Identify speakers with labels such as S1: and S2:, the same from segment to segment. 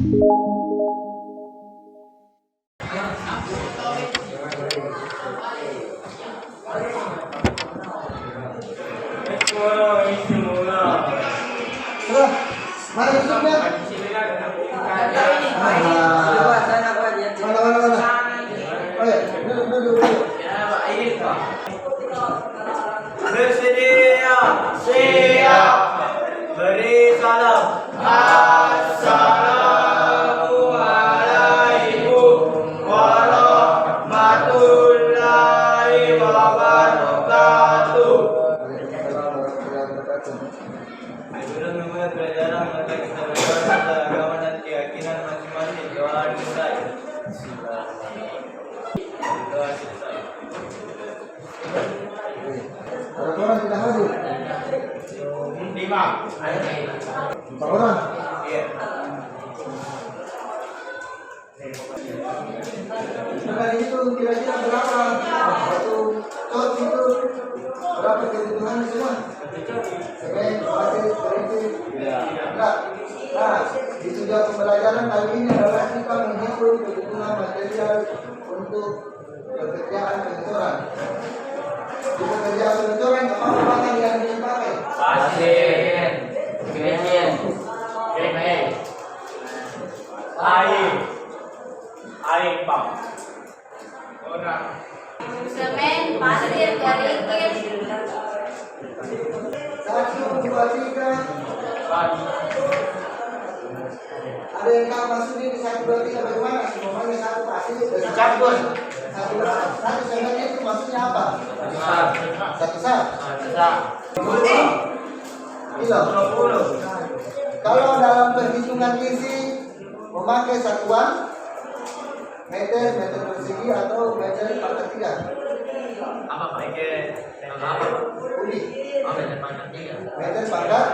S1: Mari masuknya.
S2: Bersedia, siap, beri salam. Assalamualaikum warahmatullahi wabarakatuh. Sebelum memulai pelajaran, maka kita berdoa tentang agama dan keyakinan masing-masing. Doa selesai. Doa selesai.
S1: Berapa orang tidak hadir?
S2: 5.
S1: 4 orang.
S2: Iya.
S1: Sekali itu kira-kira berapa? Satu tot itu berapa kebutuhannya semua? Semen, pasir, kerikil. Enggak. Nah, di sejak pembelajaran kali ini adalah kita menghitung kebutuhan material untuk pekerjaan pengecoran. Di pekerjaan pengecoran apa bahan yang dipakai?
S2: Pasir, kerikil, semen, air pump. Orang.
S3: Semen, pasir, kerikil.
S1: 1, 2, 3. Ada yang tak masuk di 1, 2, 3 bagaimana? Semuanya satu pasir.
S2: Campur.
S1: Satu semennya itu maksudnya apa? Satu sak. Kilo. Kalau dalam perhitungan isi memakai satuan meter, meter persegi atau meter pangkat 3.
S2: Apa pakai apa?
S1: Kubik.
S2: Meter pangkat 3.
S1: Meter pangkat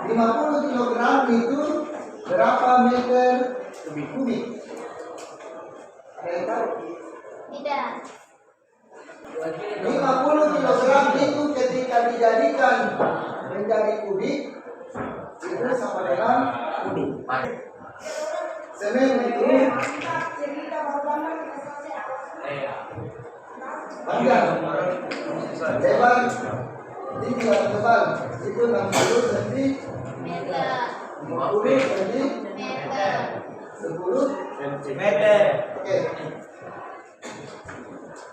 S1: 50 kilogram itu berapa meter kubik? Ada yang tahu?
S3: Tidak.
S1: 50 kilogram itu ketika dijadikan menjadi kubik itu sama dengan kubik. Semen itu panjang, lebar, tinggi atau tebal itu 60 cm,
S3: Meter.
S1: 50 cm,
S3: Meter.
S1: 10
S2: Centimeter.
S1: Oke.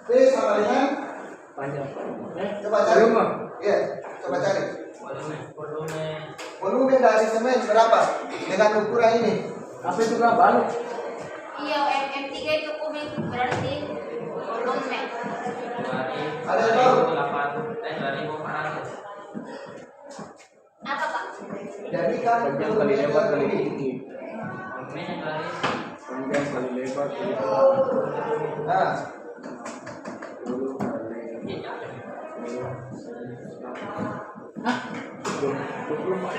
S1: P sama dengan
S2: Panjang.
S1: coba cari. Iya, coba cari. Volume dari semen berapa? Dengan ukuran ini.
S2: Apa itu berapa?
S3: Iya, MM3 itu kubik berarti volume.
S1: Ada yang tahu?
S3: Apa, Pak?
S1: Jadikan kilometer kubik.
S2: Panjang kali lebar kali
S1: Nah,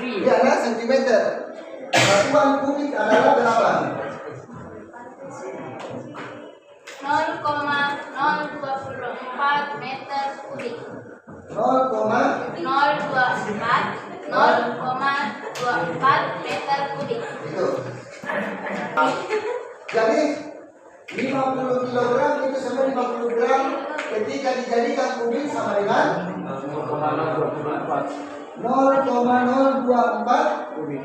S1: ini adalah sentimeter. Satuan kubik adalah berapa?
S3: 0,024 meter kubik. 0,24 meter kubik.
S1: Itu. Jadi 50 kilogram itu sama 50 gram ketika dijadikan kubik sama dengan 0,024
S2: kubik.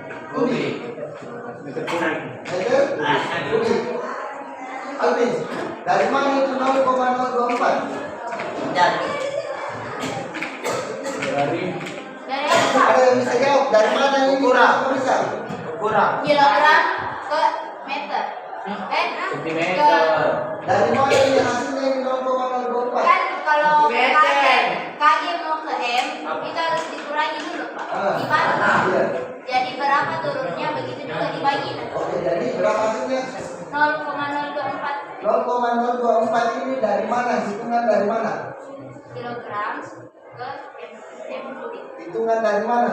S1: meter kubik. Habis. Dari mana itu 0,024?
S2: Dari
S3: Dari apa?
S1: Ada yang bisa jawab? Dari mana ini?
S2: Ukuran.
S1: Bisa.
S2: ukuran
S3: Kilogram ke meter.
S2: sentimeter.
S1: Dari mana ini hasilnya ini 0,024?
S3: Kan kalau
S2: Meter.
S3: KG mau ke M, itu harus dikurangi dulu, Pak. Dibagi.
S1: Iya.
S3: Jadi berapa turunnya, begitu juga dibagi.
S1: Oke, jadi berapa hasilnya?
S3: 0,024
S1: 0,024 ini dari mana? Hitungan dari mana?
S3: kilogram ke M kubik.
S1: Hitungan dari mana?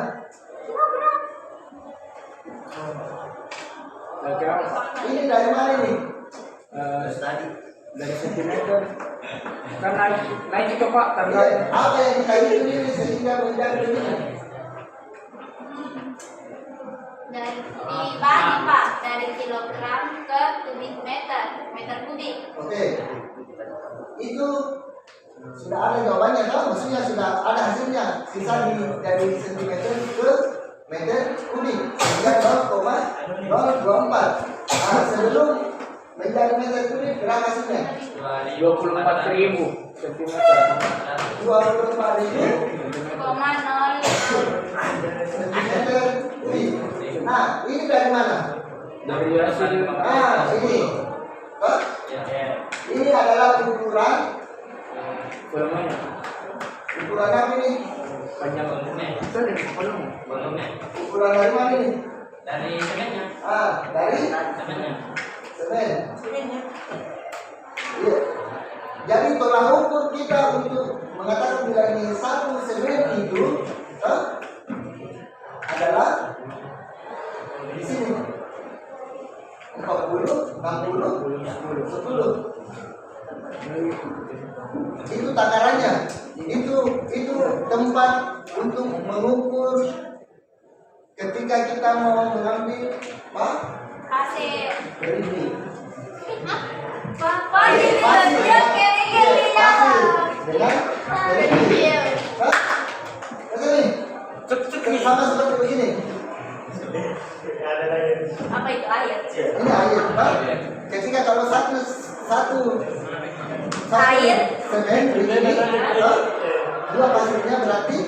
S3: Kilogram.
S1: Ini dari mana nih?
S2: Tadi
S4: dari sentimeter kan naik itu Pak tanggal
S1: Apa yang kita hitung ini sehingga menjadi ini?
S3: Dari dibagi Pak dari kilogram ke kubik meter, meter kubik.
S1: Oke. Itu sudah ada jawabannya kan? Maksudnya sudah ada hasilnya. Sisa dari sentimeter ke meter kubik. Sehingga 0,024. Nah, sebelum menjadi meter kubik berapa hasilnya?
S4: 24.000 cm.
S1: 24.000
S3: Koma nol.
S1: meter kubik. Nah, ini dari mana?
S4: Dari hasil
S1: Nah, ini. Hah? Ini adalah ukuran
S4: volumenya.
S1: ukuran apa ini?
S4: Panjang volume. Volume.
S1: Ukuran dari mana ini?
S2: Dari semennya.
S1: Dari
S2: Semennya.
S1: semen. Iya. Jadi tolak ukur kita untuk mengatakan bila ini satu semen itu adalah di sini 40, 60, 10. Itu takarannya. Itu tempat untuk mengukur ketika kita mau mengambil
S3: Hasil.
S1: ini.
S3: Bapak ini dia kiri-kiri ya.
S1: Dengan ini. Hah? Begini. Sama seperti begini.
S3: Apa itu ayat?
S1: Ini air, Pak. Ketika kalau satu
S3: Air.
S1: semen begini, dua pasirnya berarti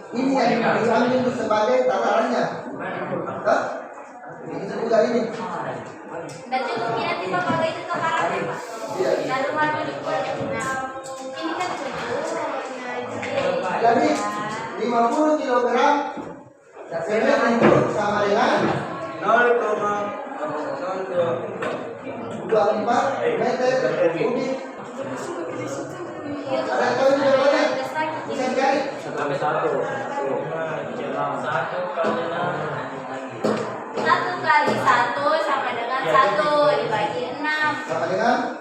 S1: ini yang diambil sebagai takarannya. Hah? Begitu juga ini.
S3: Dan cukup nanti Bapak itu takarannya Pak.
S1: Iya.
S3: Lalu mana dibuat? Nah, ini kan cukup.
S1: Jadi 50 kg semen itu sama dengan 24 meter kubik. Ada yang tahu jawabannya? Bisa cari.
S4: Sampai 1.
S3: 1 kali 1 sama dengan 1 dibagi 6.
S1: Sama dengan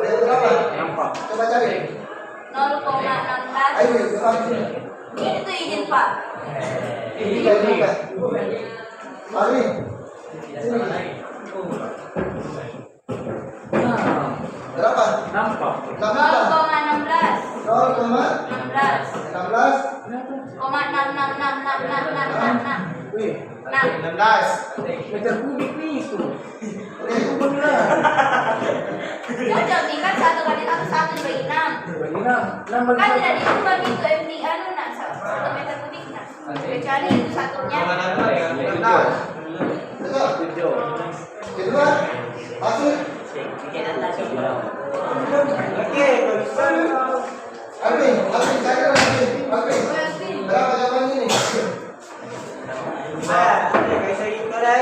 S1: berapa?
S4: Nampak.
S1: Coba cari.
S3: 0,16.
S1: Ayo, jawab.
S3: Ini tuh izin Pak.
S1: Ini juga. Mari. Sini. Berapa?
S4: Nampak.
S1: 16.
S3: 0,16.
S1: 0,16.
S3: 0,6666666.
S4: Wih,
S1: 16.
S4: meter kubik nih itu.
S1: Oke.
S3: Cocok nih kan 1 kali 1 dibagi 6.
S4: Bagaimana?
S3: Kan tidak diubah gitu MD anu nak 1 meter kubik nak. Kecuali itu satunya.
S1: Betul.
S4: Tujuh.
S1: Kedua, masuk. Alvin, cari lagi. Alvin, berapa jawaban ini? Berapa?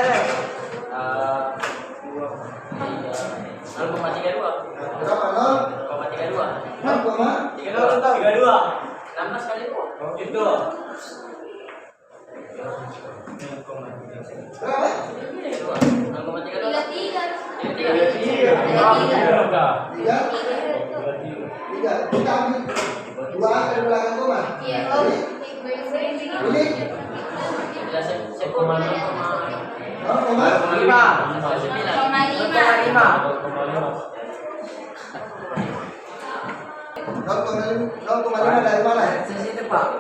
S1: 0,32.
S2: 16 kali itu. Itu.
S1: Berapa?
S3: 33.
S1: 3. 3. Kita ambil 2 dari belakang koma.
S3: Iya.
S1: Jadi, ini 0,5 dari mana?
S5: Situ Pak,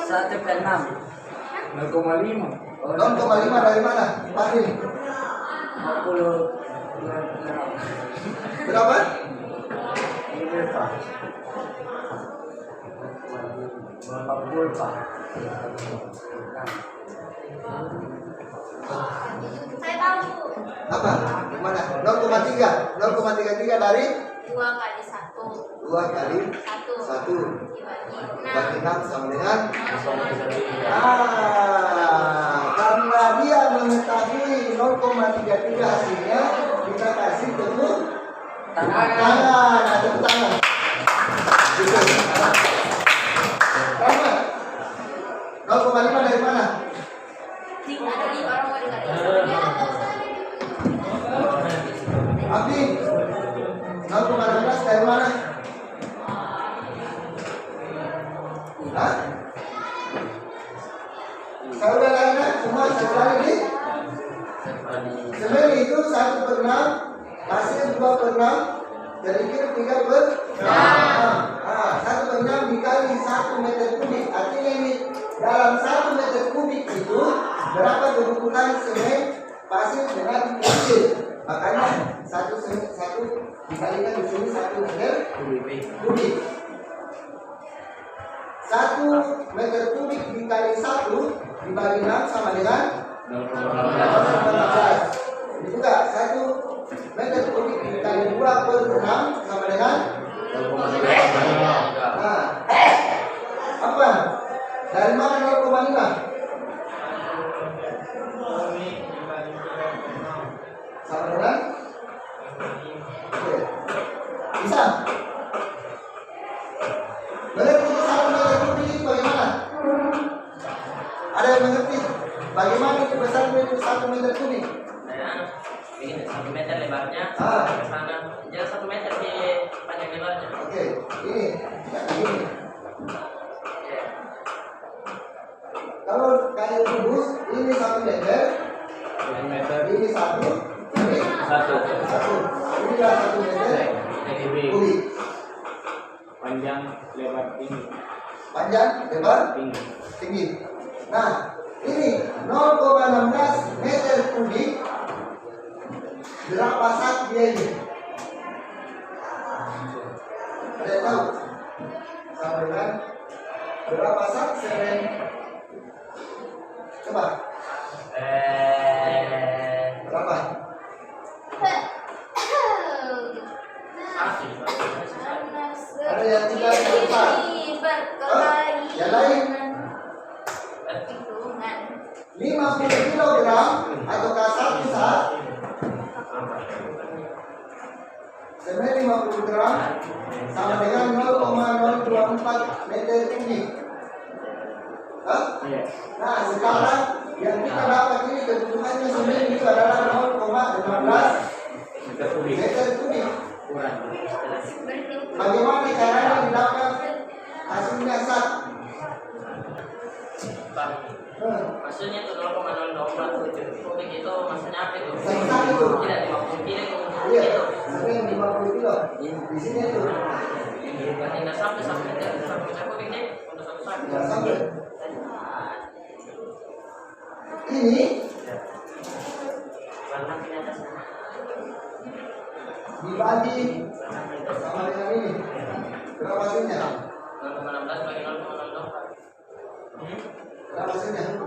S5: 1 ke 6.
S4: 0,5.
S1: 0,5 dari mana? Pasti.
S5: 50
S1: Berapa?
S5: ini Pak. 40 Pak.
S3: Saya tahu.
S1: Apa? Gimana? 0,3. 0,33 dari
S3: 2 kali 1.
S1: 2 kali
S3: 1
S1: 1
S3: dibagi 6.
S1: bagi 6 sama dengan karena dia mengetahui 0,33 hasilnya, kita kasih tepuk tangan. Nah, tepuk tangan. Gitu. Berapa? 0,5 dari mana?
S3: Ada 5 orang mau dengar.
S1: Abdi, 0,16 dari mana? Hah? Saya udah lagi semua sekali di semen itu 1/6, pasir 2/6, kerikil 3/6. 1/6 dikali 1 meter kubik. Artinya ini dalam 1 meter kubik itu berapa kebutuhan semen, pasir dengan kerikil. Makanya satu dikalikan di sini 1 meter kubik. 1 meter kubik dikali 1 dibagi 6 sama dengan 0,15. Ini juga 1 meter kubik dikali 2/6 sama dengan 0,15. Nah, apa? Dari mana 0,5? Sama dengan? Oke. Bisa? Mengerti 1 meter kubik itu bagaimana? Ada yang mengerti? Bagaimana itu besarnya itu 1 meter kubik?
S5: Ini 1 meter lebarnya, ke sana. Jadi 1 meter di panjang lebarnya.
S1: Oke, ini. Kalau kayu kubus ini 1 meter, ini 1, ini 1. Ini adalah 1 meter kubik.
S4: Panjang lebar tinggi.
S1: Panjang, lebar, tinggi. Nah, ini 0,16 meter kubik. Berapa sak dia ini? Ada yang tahu? Sama dengan berapa sak semen? Coba. Berapa? Ada yang tidak tahu? Yang lain? 50 kilogram atau satu sak semen 50 gram sama dengan 0,024 meter kubik. Nah, sekarang yang kita dapat ini kebutuhannya semen itu adalah 0,15 meter kubik. Bagaimana caranya didapat hasilnya sak?
S5: Maksudnya itu 0,024 kubik itu maksudnya apa itu?
S1: Sak itu.
S5: Tidak 50 kilo
S1: Iya, semen 50 kilo. Di sini itu.
S5: Berarti nggak sampai 1 meter kubik deh untuk satu sak.
S1: Tidak sampai. Ini dibagi sama dengan ini. Berapa hasilnya?
S5: 0,16 bagi 0,024.
S1: Berapa hasilnya?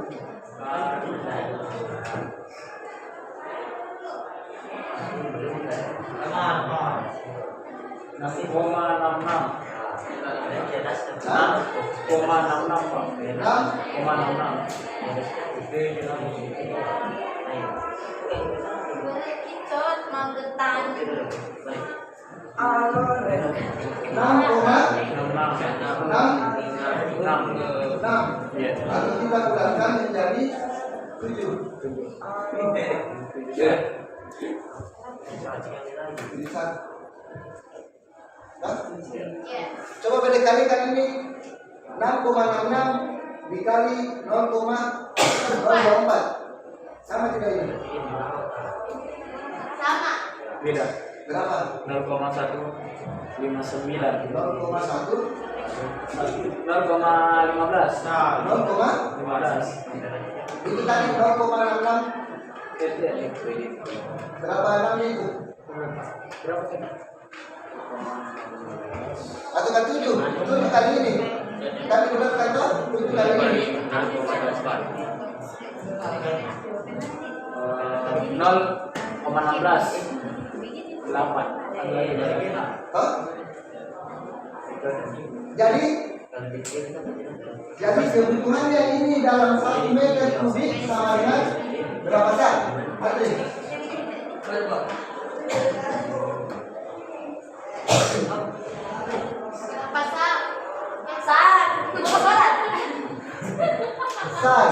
S4: Nasi 0,66.
S3: Bekicot manggetan.
S1: 6,6 Lalu kita bulatkan menjadi 7. Bisa. Coba beda kalikan ini 6,66 dikali 0,04 sama tidak ini?
S3: Sama.
S4: Beda.
S1: Berapa?
S4: 0,159.
S1: 0,1
S4: 0,15.
S1: 0,15 itu tadi 0,66 berapa 6 itu?
S4: Berapa tadi?
S1: Atau kan 7? 7 kali ini tapi bulatkan toh 7 kali ini
S4: 0,16 8.
S1: toh? Jadi kebutuhannya ini dalam 1 meter kubik sama dengan berapa sak? Adri?
S3: Apa sak? Sak.
S1: Sak.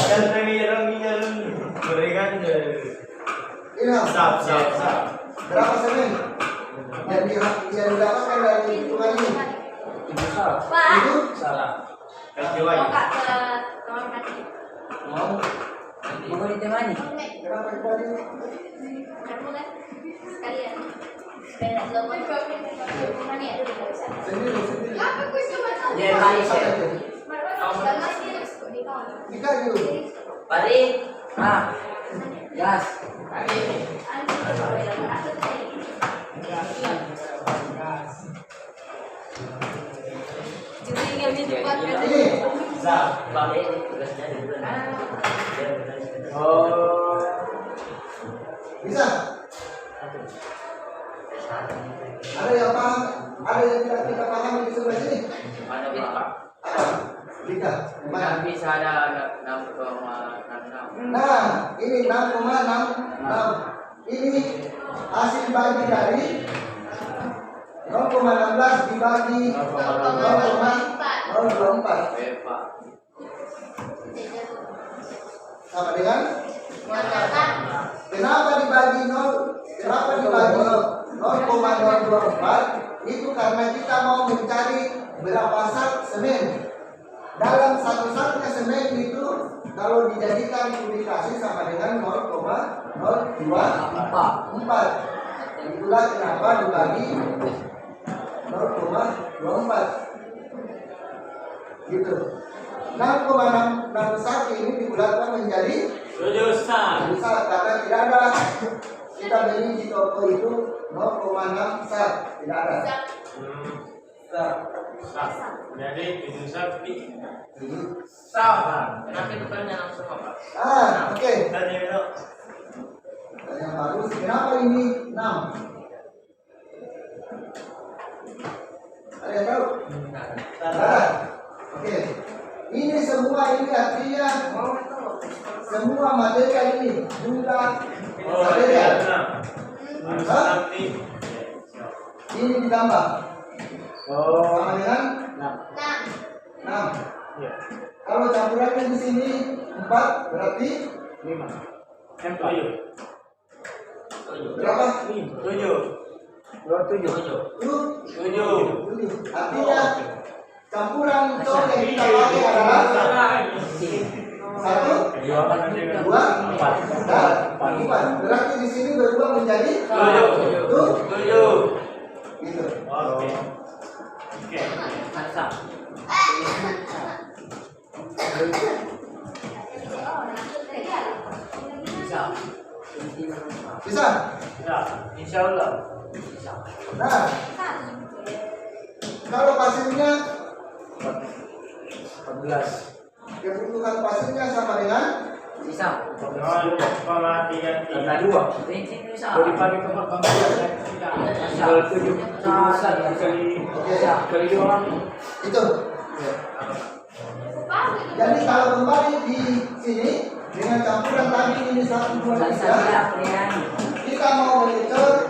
S2: Dan pengiranginya berikan
S1: Ini
S2: sap.
S1: berapa semen? Yang didapatkan dari hitungan ini?
S4: Itu salah.
S3: Pak.
S1: Itu
S4: Salah.
S3: Kak ke kamar mandi.
S1: Mau?
S4: Mau ditemani?
S1: Kenapa tadi?
S3: Kamu kan sekalian. Beda zaman mandi ada dulu bisa.
S1: Sendiri, sendiri.
S5: Ya, baik, Chef.
S1: Nikah dulu.
S5: Pari.
S4: Gas.
S1: Ini.
S5: Pari tugasnya di bulan.
S4: Oh.
S1: Bisa? Ada yang paham? Ada yang tidak kita pahami di sebelah sini?
S5: Ada Pak.
S1: Apa? Lika. Mana?
S5: Bisa ada 6,66.
S1: Nah, ini 6,66. Ini hasil bagi dari 0,16 dibagi 0,024.
S5: Pak.
S1: Sama dengan? Kenapa dibagi 0? Kenapa dibagi 0,024? Itu karena kita mau mencari berapa sak semen. Dalam satu-satunya semen itu kalau dijadikan kubikasi sama dengan 0,024. Itulah kenapa dibagi 0,24. Gitu. 6,61 ini dibulatkan menjadi
S2: 7 sak.
S1: bisa karena tidak ada kita beli di toko itu 0,6 sak, tidak ada.
S2: Jadi 7 sak pi.
S5: Nanti tukarnya langsung Pak.
S1: Oke.
S2: Dan ini
S1: Yang bagus. Kenapa ini 6? Ada yang tahu? Ada. Oke. Ini semua ini artinya semua materi ini jumlah materi. Ini ditambah. Sama dengan 6. Kalau campurannya di sini 4 berarti
S4: 5.
S1: berapa?
S4: 27.
S1: 7. Artinya campuran cor yang kita pakai adalah 1, 2, 4 dan 4. Berarti di sini berubah menjadi 7. Gitu.
S2: Oke.
S4: Mantap. Bisa.
S1: Bisa?
S2: Ya.
S4: Insya Allah.
S1: Nah, kalau pasirnya
S4: 14.
S1: kebutuhan pasirnya sama dengan
S4: Bisa.
S2: 0,33.
S4: Karena 2. Kalau dibagi ke 14. Tinggal 7. Kali 2.
S1: itu. Jadi kalau kembali di sini dengan campuran tadi ini 1, 2, 3, kita mau mengecor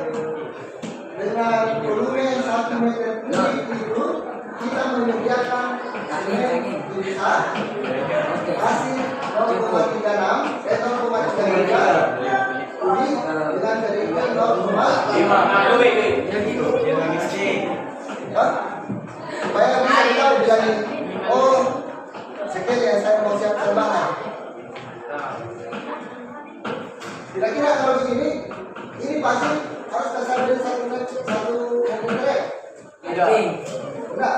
S1: dengan volume 1 meter kubik itu kita menyediakan semen bisa hasil 0,36 kubik dengan kedekatan 0,5. Supaya bisa kita bilangin, oh sekian ya saya mau siap terbangan. Kira-kira kalau begini, ini pasti harus dasar dari 1 meter ya? Enggak.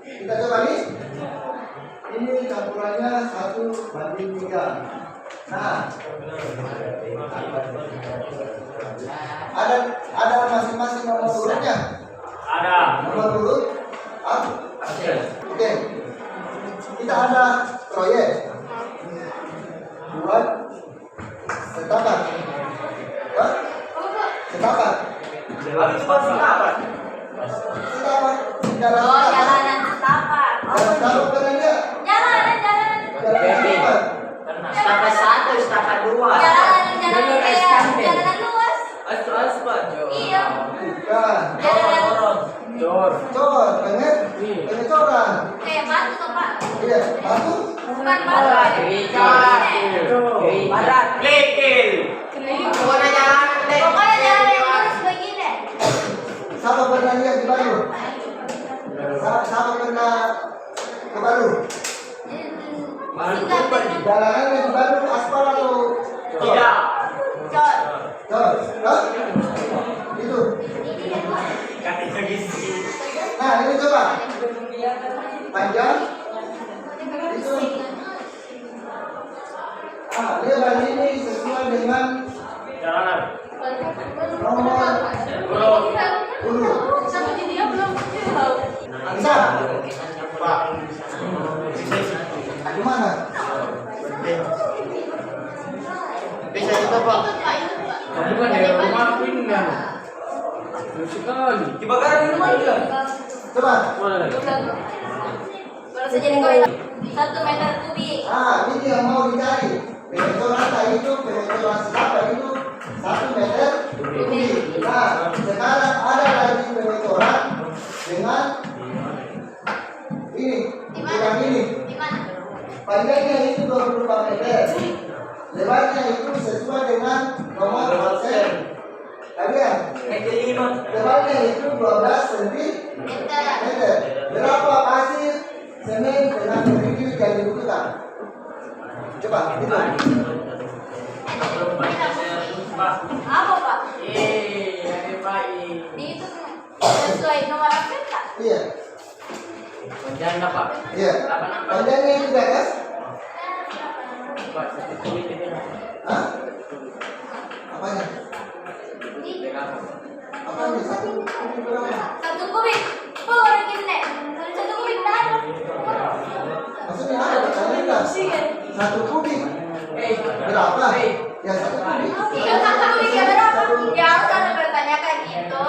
S1: Kita coba nih. Ini campurannya 1:3. Nah, ada masing-masing nomor urutnya.
S2: Ada.
S1: Nomor urut. Oke. Kita ada proyek buat setapak. Setapak. Setapak.
S3: Jalanan setapak.
S1: Jalan setapak keren dia.
S3: Jalanan.
S1: Jalan setapak.
S5: Setapak 1, setapak 2.
S3: Jalanan kayak jalanan luas.
S5: Aspal.
S3: Iya.
S1: Bukan.
S3: Jalanan
S4: Cor.
S1: Cor, pengen coran.
S3: kayak batu tuh Pak.
S1: Iya, batu.
S3: Bukan batu.
S4: Barat.
S3: Pokoknya jalanan yang lurus begini.
S1: Siapa pernah lihat di Bandung? Siapa pernah jalanan yang baru aspal atau
S5: Tidak.
S3: Cor.
S1: Cor? Cor? Itu. Nah, ini coba. Panjang. Itu. Lebar ini sesuai dengan
S5: Jalanan.
S1: nomor urut.
S3: Satu di dia belum.
S1: Bisa?
S2: Pak.
S1: Di mana?
S2: Bisa juga Pak.
S4: Kamu kan dari rumah pindah. Terus sekali.
S2: Kebakaran di rumah juga.
S1: Coba.
S4: Mana?
S3: Baru saja dikoin 1 meter kubik.
S1: Ini yang mau dicari. Pengecoran itu, pengecoran selapa itu 1 meter kubik. Nah, sekarang ada lagi pengecoran dengan ini, ukuran ini.
S3: Di mana?
S1: Panjangnya itu 24 meter. Lebarnya itu sesuai dengan nomor absen. Kalian, lebarnya itu 12 cm. Berapa pasir semen dengan review yang dibutuhkan? Coba, itu.
S3: Apa Pak?
S5: Ada baik.
S3: Di itu sesuai nomor absen Pak?
S1: Iya,
S5: Janda Pak.
S1: iya. Panjangnya itu guys.
S5: Pak, satu kulit ini.
S1: Hah? Apanya? Apanya? Satu kubik berapa?
S3: 1 kubik. Oh, orang gini. 1 kubik dah.
S1: Maksudnya ada pertanyaan kan? 1 kubik berapa? Ya 1 kubik.
S3: Iya, 1 kubik ya berapa? Ya harus ada pertanyakan gitu.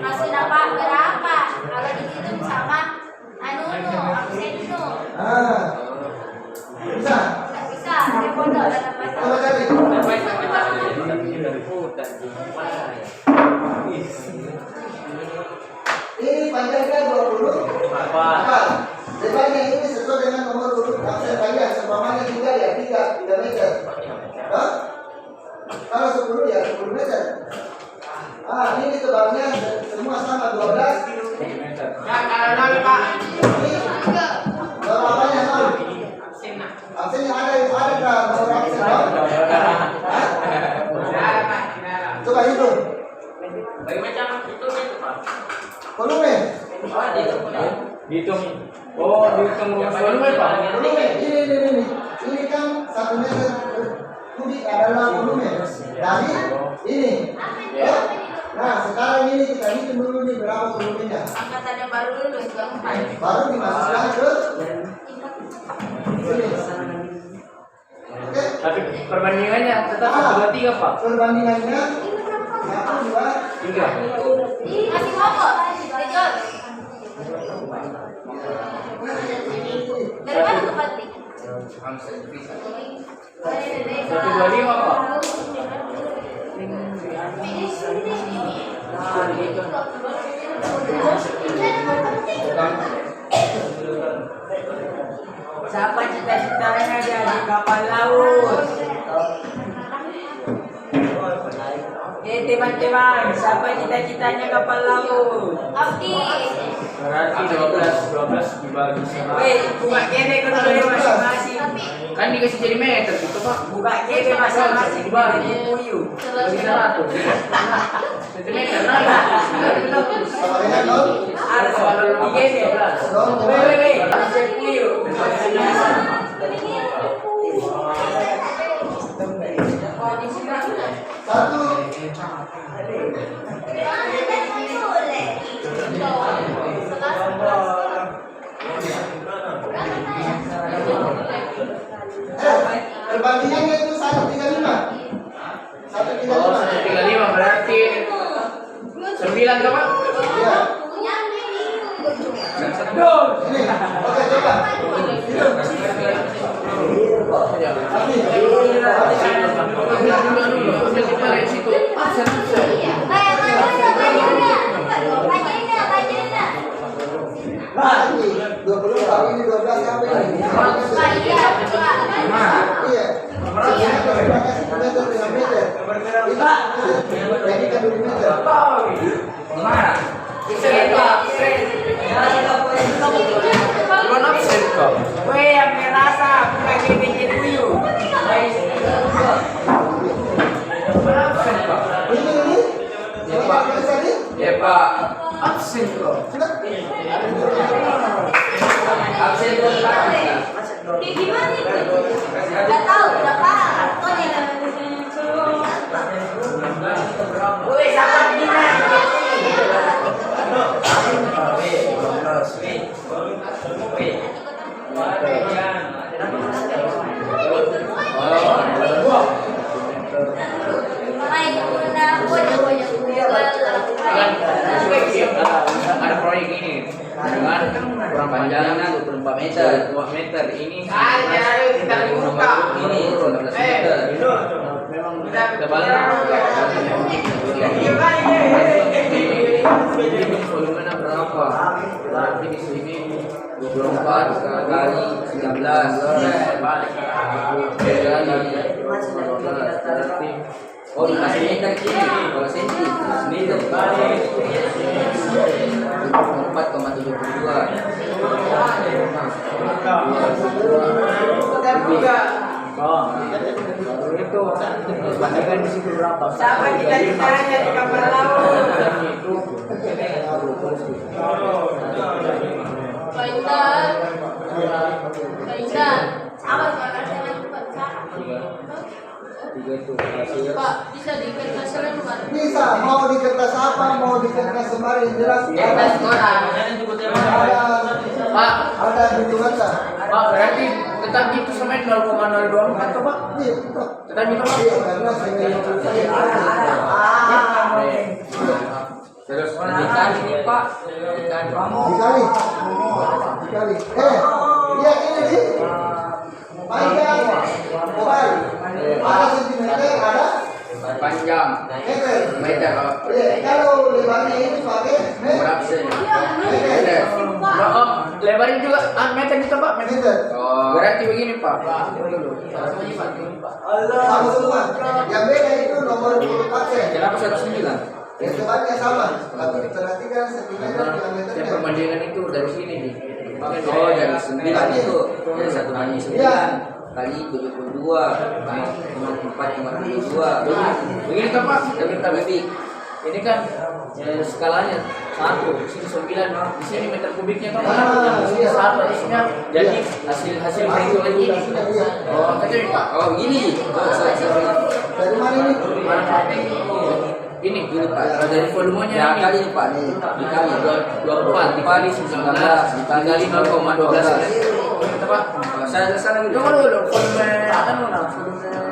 S3: Masih dapat berapa? Kalau dihitung sama absen itu.
S1: Bisa.
S3: Nggak bisa. Ada bodoh dalam bahasa.
S1: Coba cari. Ini panjangnya 24. Lebarnya ini sesuai dengan nomor urut absen kalian. Seumpamanya 3 ya 3 meter. Hah? Kalau 10 ya 10 meter. Ini tebalnya semua sama 12
S5: Ya, kalau nol Pak.
S1: ini kalau apanya nol? Absen yang ada nomor absen nol? Hah? Coba hitung.
S5: Macam itu Pak.
S1: Volume.
S4: Dihitung. Oh, dihitung volume Pak.
S1: Volume. Ini kan 1 meter kubik adalah volume dari ini. Ya. Nah, sekarang ini kita hitung dulu nih berapa volumenya.
S3: Angkatan yang baru lulus keempat.
S1: Baru dimasukkan ke sini. Oke.
S4: Tapi perbandingannya tetap 1/3 Pak.
S1: Perbandingannya 1, 2,
S4: 3.
S3: Masih mau kok? Dijol. Dari mana tempat ini?
S4: 125 Pak.
S6: Siapa cita-citanya jadi kapal laut? Teman-teman, siapa cita-citanya kapal laut?
S3: Abdi.
S4: Berarti 12 dibagi sama.
S6: Buka gede ke dulu masing-masing.
S4: Kan dikasih jadi meter gitu Pak.
S6: Buka gede masing-masing dibagi puyuh.
S4: Bagi 100. Sentimeter nah.
S1: sama dengan nol.
S6: Harus kalau di gede. Masih puyuh.
S1: Satu. Perbandingannya itu 135. 135.
S4: Oh, 135 berarti 9 kan Pak?
S1: Iya. Ini. Oke, coba. Hitung. Lagi 20 kali ini 12 sampai ini. Iya. Meter dengan meter. Jadi kan 2 meter.
S4: Gimana?
S6: Weh, yang merasa buka gede puyuh.
S1: Ini.
S4: Ya, Pak. Ya Pak.
S6: Absen kok.
S3: Absen gimana itu? Nggak tahu berapa kartunya.
S6: Woi, sama Dina.
S4: Ada proyek ini dengan kurang panjangnya 24 meter, 2 meter ini
S6: Kita dibuka.
S4: ini 12 meter. Memang tebalnya ini volumenya berapa? Berarti di sini 24 kali 19 balik berarti oh dikasih meter ini kalau senti meter 4,72
S6: Itu bandingkan di situ berapa?
S5: Siapa kita ditanya di kamar laut?
S6: Itu
S3: Baiklah. Apa kalau saya buat
S6: tiga itu hasil.
S3: Pak, bisa dikertaskan bukan?
S1: Bisa, mau di kertas apa, mau di kertas sembari jelas.
S6: Kertas koran. Pak,
S1: Ada di WhatsApp.
S6: Pak berarti tetap itu semen 0,024 tuh Pak?
S1: Iya, betul.
S6: Tetap itu Pak?
S1: Iya, karena
S6: Terus dikali nih Pak.
S1: dikali. Lihat ini nih. Panjang, lebar. Ada sentimeter, ada
S4: panjang
S1: meter.
S4: meter
S1: Iya, kalau lebarnya ini pakai
S4: berapa sih?
S1: meter.
S6: Oh, lebarnya juga meter gitu Pak?
S1: Meter.
S4: Oh,
S6: Berarti begini Pak.
S1: Sama semua. Yang beda itu nomor 24
S6: Kenapa 109?
S1: yang tebalnya sama. Tapi perhatikan sentimeter
S4: yang
S1: diameternya.
S4: perbandingan itu dari sini nih. Oh dari 9 itu dari 1 banding 9 kali 72 kali 4,72.
S6: Begini kan Pak?
S4: Kita lebih
S6: Ini kan skalanya 1, di sini 9, di sini meter kubiknya kan
S1: Ah,
S6: di sini
S1: iya.
S6: 1, di sini jadi hasil perhitungan ini. Oh, jadi Pak.
S4: oh gini. Oh,
S1: Dari mana ini?
S6: Ini
S4: Gini Pak, kalau dari volumenya kali nih Pak nih, dikali
S6: 24 dikali 19 dikali 0,12. Itu Pak.
S4: saya sana gitu.
S6: Tunggu dulu, volume volume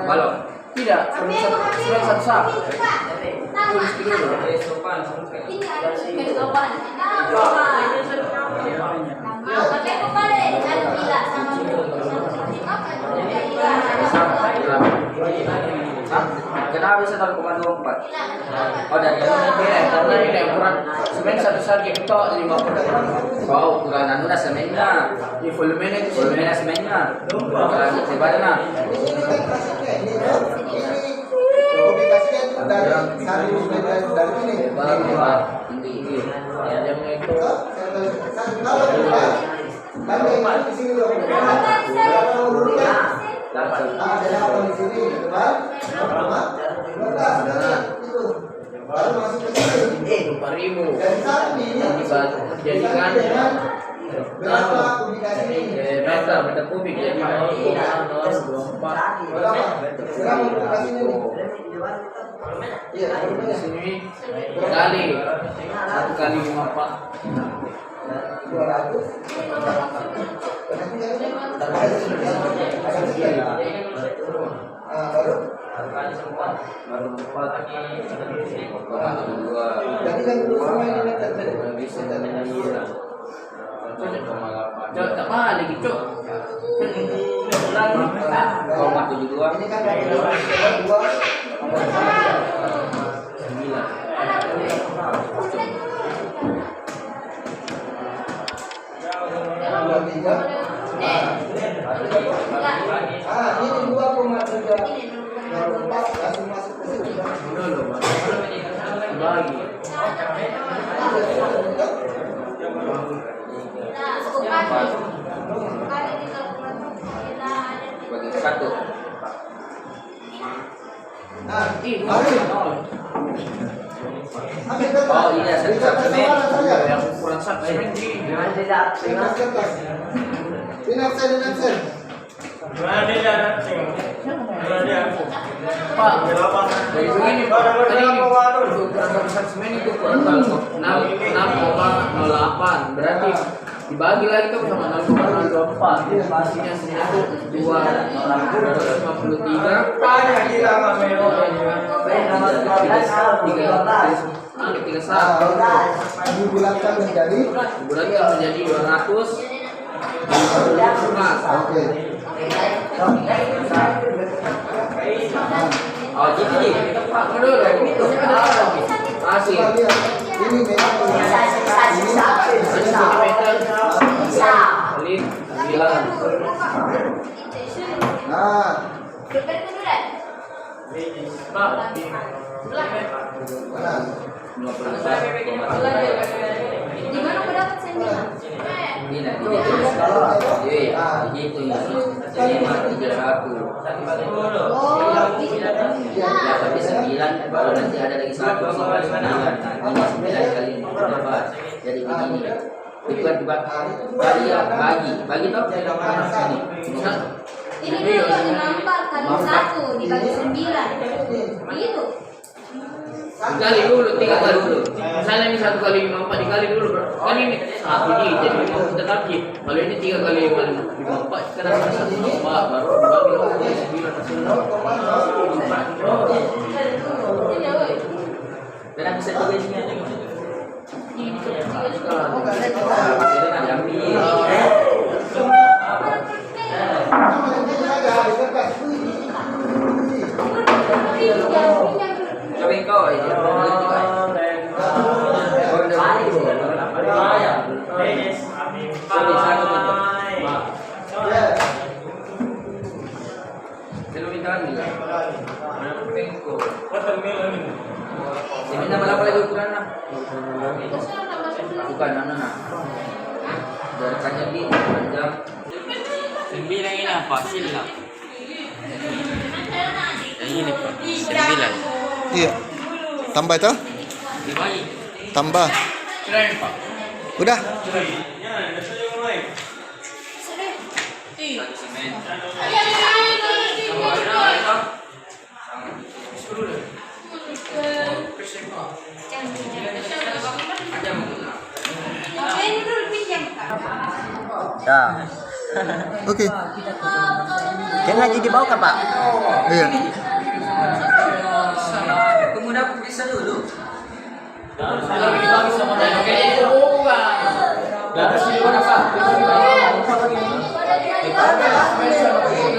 S4: Balok.
S6: tidak, volume satu sak. Tulis dulu.
S3: Ini ada sopan. Pakai kepala anu bila
S4: Kenapa bisa 0,24? Oh dari
S6: Karena ini ukuran semen satu sak gitu 50.
S4: oh ukuran anu semennya,
S6: Di volumenya itu
S4: volumenya semennya, ukuran sebarnya.
S1: Ini kan kasihnya ini. Ini publikasinya itu dari satu meter dari ini.
S4: Ini
S6: yang itu
S1: Kalau bukan, kan yang di sini dong. Berapa urutan? Ada apa di sini, gitu kan? Berapa? 12, itu. Baru masuk ke sini.
S6: 5.000.
S1: Dan saat ini
S6: Jadikan
S1: dengan berapa publikasi ini?
S6: meter kubik jadi 0,024.
S1: Berapa? Berapa publikasi ini? Iya,
S6: Di sini kali 1 kali 54.
S1: 200. Baru.
S6: Baru 4
S1: Jadi kan dulu sama ini meter.
S6: bisa Cok, tak mahal lagi Cok.
S1: Ini kan dari 2. 3. Ini 2,3. Yang 4 langsung masuk ke sini.
S6: Bagi.
S4: bagi 1.
S1: Ambil kertas.
S4: Oh, iya, satu
S1: Kertas
S4: semen.
S1: mana saja?
S6: Yang ukuran sak semen di.
S1: Kertas. Ini absen.
S2: Gimana dia nacing? Gimana dia?
S6: Pak,
S2: Berapa?
S6: dari begini Pak. Tadi ini untuk ukuran besar semen itu kurang 6,08. Berarti dibagi lagi tuh sama 0,024. Pastinya semen itu 253.
S2: Tanya kita nggak melo.
S6: Tiga satu.
S1: Dibilangkan menjadi.
S6: Bulannya menjadi 200.
S1: Oke.
S4: Oh, jadi
S6: Masih.
S1: Coba lihat. Ini memang
S6: Kali 9.
S1: Nah,
S3: Berkedudukan.
S6: Pak,
S1: mana?
S6: 51,3.
S3: Di mana kau dapat sendiri?
S4: ini nanti gitu ya. Jadi 31.
S3: Oh,
S4: Ya, tapi 9 baru nanti ada lagi 1 sama 9. Nah, ini 9 kali berapa? Jadi begini. Buat bagi toh ini.
S3: ini dulu 4 kali 1 dibagi 9. Gitu.
S6: Dikali dulu, 3 kali dulu. Misalnya ini 1 kali 54 dikali dulu, bro. Kan ini 1 ini jadi 50 tetap. Kalau ini 3 kali 54 kan ada 1 baru dibagi 9.
S4: Karena bisa juga isinya.
S6: Ini kan
S4: Jadi kan diambil.
S1: Nama yang itu saja di kertas.
S4: Coba kau ini.
S1: Ya.
S4: Belum minta nih. Pengko.
S2: Watermelon ini.
S4: Sebenarnya berapa lagi ukurannya? Bukan anak. Gerakannya di panjang.
S5: 9 ini apa? Silang. Yang ini Pak. 9.
S1: Iya. Tambah itu?
S5: Dibagi.
S1: Tambah.
S6: keren, Pak.
S1: Udah.
S2: Ya, ada saja yang lain.
S4: Semen.
S5: Ya.
S1: Oke.
S5: Kan lagi dibawa kan Pak?
S1: Iya.
S4: Kemudian aku periksa dulu.
S6: Kalau dibagi sama dan oke itu bukan. Dari sini mana Pak?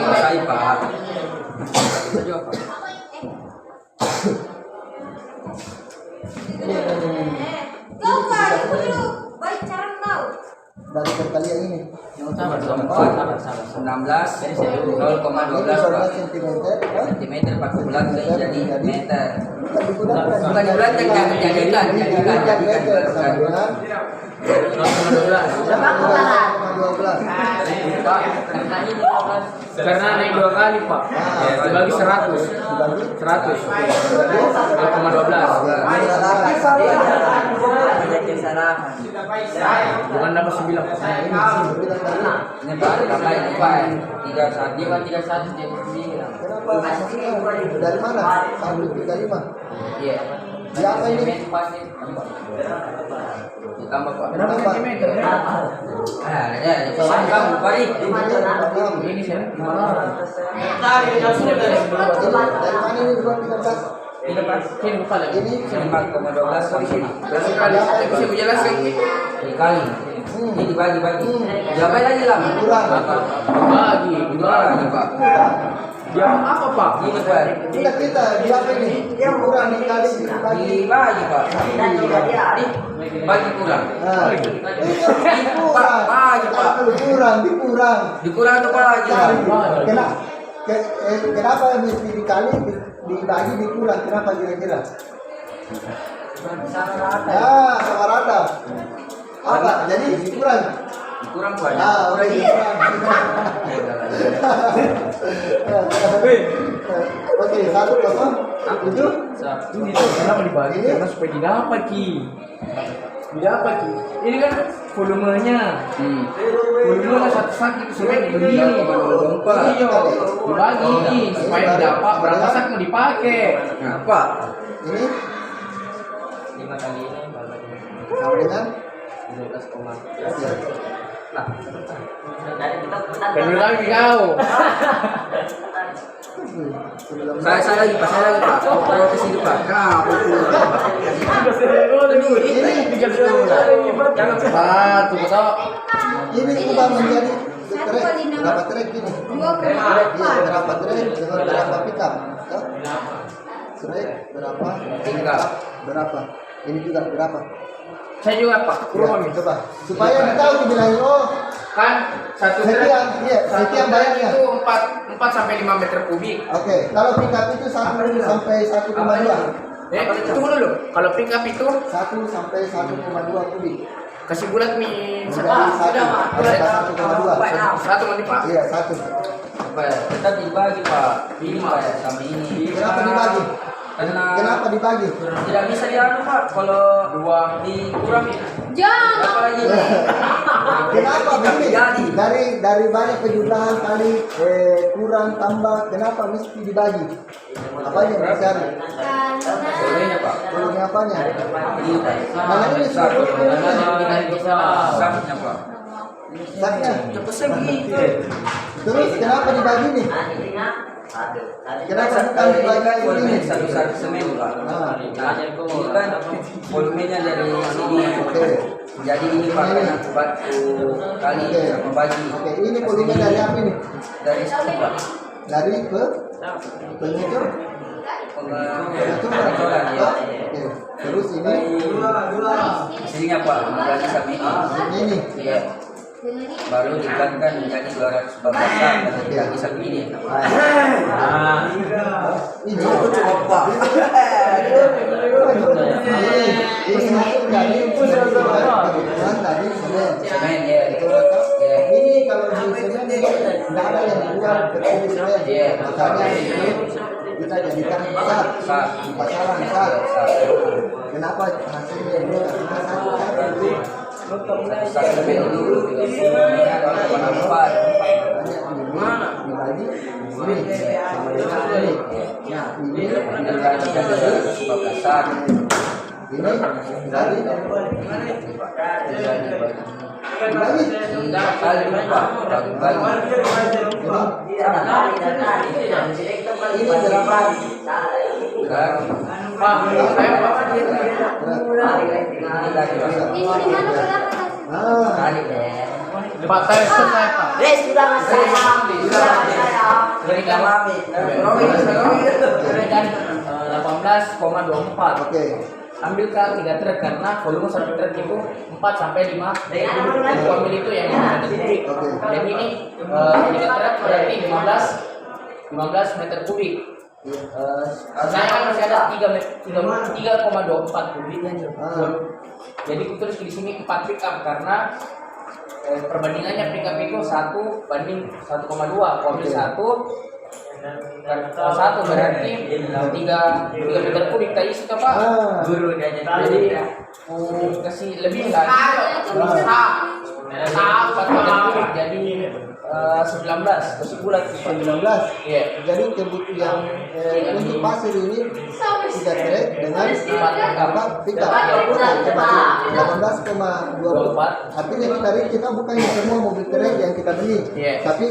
S4: Saya Pak. Saja Pak.
S3: Kau Pak, itu dulu. Baik cara kau.
S1: Dari perkalian ini.
S4: 16 0,12
S1: centimeter.
S4: centimeter 14 jadi meter.
S1: Bukan
S4: Bukan bulan jadikan.
S1: Sama 12.
S4: Pak, karena ini 15.
S6: Karena naik 2 kali, Pak. Dibagi 100. 100. 0,12. Bukan dapat 9.
S4: Ini Pak, tambah ini Pak. 31 dia kan 31 jadi 9.
S1: Kenapa? Dari mana? 135.
S4: Iya.
S1: Siapa ini?
S4: Pasti. Ditambah Pak.
S6: Berapa sentimeter?
S4: Ya, kamu Pari.
S6: Ini saya gimana?
S1: Dari mana ini bukan di kertas?
S4: Ini Pak.
S6: Sini buka lagi.
S1: Ini
S4: 5,12 sampai sini.
S6: Berapa kali? Saya bisa menjelaskan ini.
S4: Dikali. Ini dibagi-bagi. Jawaban lagi lah.
S1: kurang.
S6: Bagi,
S4: Dibagi Pak.
S6: Dia apa, Pak?
S4: Ini Pak.
S1: Kita di apa ini? Yang kurang dikali dibagi.
S4: Dibagi Pak. Bagi kurang.
S1: Nah,
S4: Pak, bagi Pak.
S1: Kurang, dikurang.
S4: Dikurang atau bagi Pak?
S1: Kenapa mesti dikali, dibagi, dikurang? Kenapa kira-kira? Ya, sama rata. Apa? Jadi dikurang.
S4: Kurang banyak.
S1: Ah, udah kurang. Oke, 1-0.
S6: Ini tuh kenapa dibagi? Karena supaya didapat Ki. Didapat Ki. Ini kan volumenya. Volumenya satu sak itu sebenarnya begini. Iya. Dibagi Ki supaya didapat berapa sak mau dipakai. Apa?
S1: Ini
S5: 5 kali ini
S1: sama dengan
S5: 12,.
S1: nah,
S5: Dari kita
S6: Kedua lagi kau.
S4: Saya lagi Pak. Protes itu Pak.
S6: Jangan sepatu kau.
S1: ini ubah menjadi trek. Berapa trek ini? Iya, berapa trek dengan berapa pickup? Toh? Trek berapa?
S4: Pickup
S1: berapa? Ini juga berapa?
S6: Saya juga Pak. Kurang nih.
S1: Coba supaya kita tahu dibilangin oh
S6: Kan satu
S1: sekian, iya, sekian banyaknya.
S6: itu 4 sampai 5 meter kubik.
S1: Oke, kalau pickup itu 1 sampai 1,2.
S6: Tunggu dulu. Kalau pickup itu
S1: 1 sampai 1,2 kubik.
S6: kasih bulat nih.
S1: Menjadi 1
S6: Satu nanti Pak.
S1: Iya, 1.
S4: Apa ya? Tetap dibagi Pak. Ini Pak ya, sama ini.
S1: Kenapa dibagi?
S4: Karena
S1: Kenapa dibagi?
S4: tidak bisa dianu Pak kalau dua dikurang
S3: Jangan.
S4: apalagi
S1: Kenapa begini?
S4: jadi
S1: Dari banyak penjumlahan kali kurang tambah, kenapa mesti dibagi? Apanya yang dicari?
S4: bolehnya Pak.
S1: Volume apanya?
S4: Ini Pak.
S1: Mana ini
S4: Satu.
S1: sudah
S4: Saknya Pak.
S1: saknya.
S4: Cepat segi.
S1: Terus kenapa dibagi nih? Kenapa bukan dibagi ini?
S4: Satu semen Pak.
S1: Ah,
S4: Nah, ini kan volumenya dari sini.
S1: Oke.
S4: Jadi ini Pak karena batu kali sama bagi
S1: Oke, ini volume dari apa nih?
S4: dari situ Pak.
S1: Dari pengukur.
S4: Pengecoran ya.
S1: Oke. Terus ini
S4: Sininya Pak, membagi sama ini.
S1: ini.
S4: Iya. Baru dikatakan menjadi 214 dan dibagi sama ini.
S1: Ini coba. Ini masuk dari kebutuhan tadi semen.
S4: Semen ya. Ya.
S1: Ini kalau di semen ini tidak ada yang dijual kecuali semen.
S4: Iya.
S1: Makanya ini kita jadikan sat, pasaran sat. Kenapa hasilnya ini? Karena satu
S4: Satu semen dulu 34.
S1: mana dibagi ini sama dengan ini. Nah ini dari dibagi
S4: Enggak kali Pak, bagi.
S1: ini berapa?
S6: Pak, saya Pak.
S1: Ah,
S4: Kali ya.
S6: Pak saya Pak.
S5: Sudah
S6: Dari kami. Kan 18,24.
S1: oke.
S6: Ambil ke 3 truk karena volume satu truk itu 4 sampai 5 ambil itu yang ada kubik.
S1: Oke.
S6: Dan ini 3 truk berarti 15 meter kubik. Saya kan masih ada 3,24 kubik. Jadi terus di sini 4 pickup karena perbandingannya pickup itu 1 banding 1,2. Kalau ambil 1 berarti 3 meter kubik tadi suka Pak.
S5: Guru dia
S6: Jadi kasih lebih nggak? Tahu 4 meter kubik jadi 19 masih bulat
S1: 19.
S6: Iya.
S1: Jadi kebutuhan untuk pasir ini 3 trek dengan 4 pickup. 18,24. Artinya kita bukan semua mobil trek yang kita beli,
S6: Iya.
S1: tapi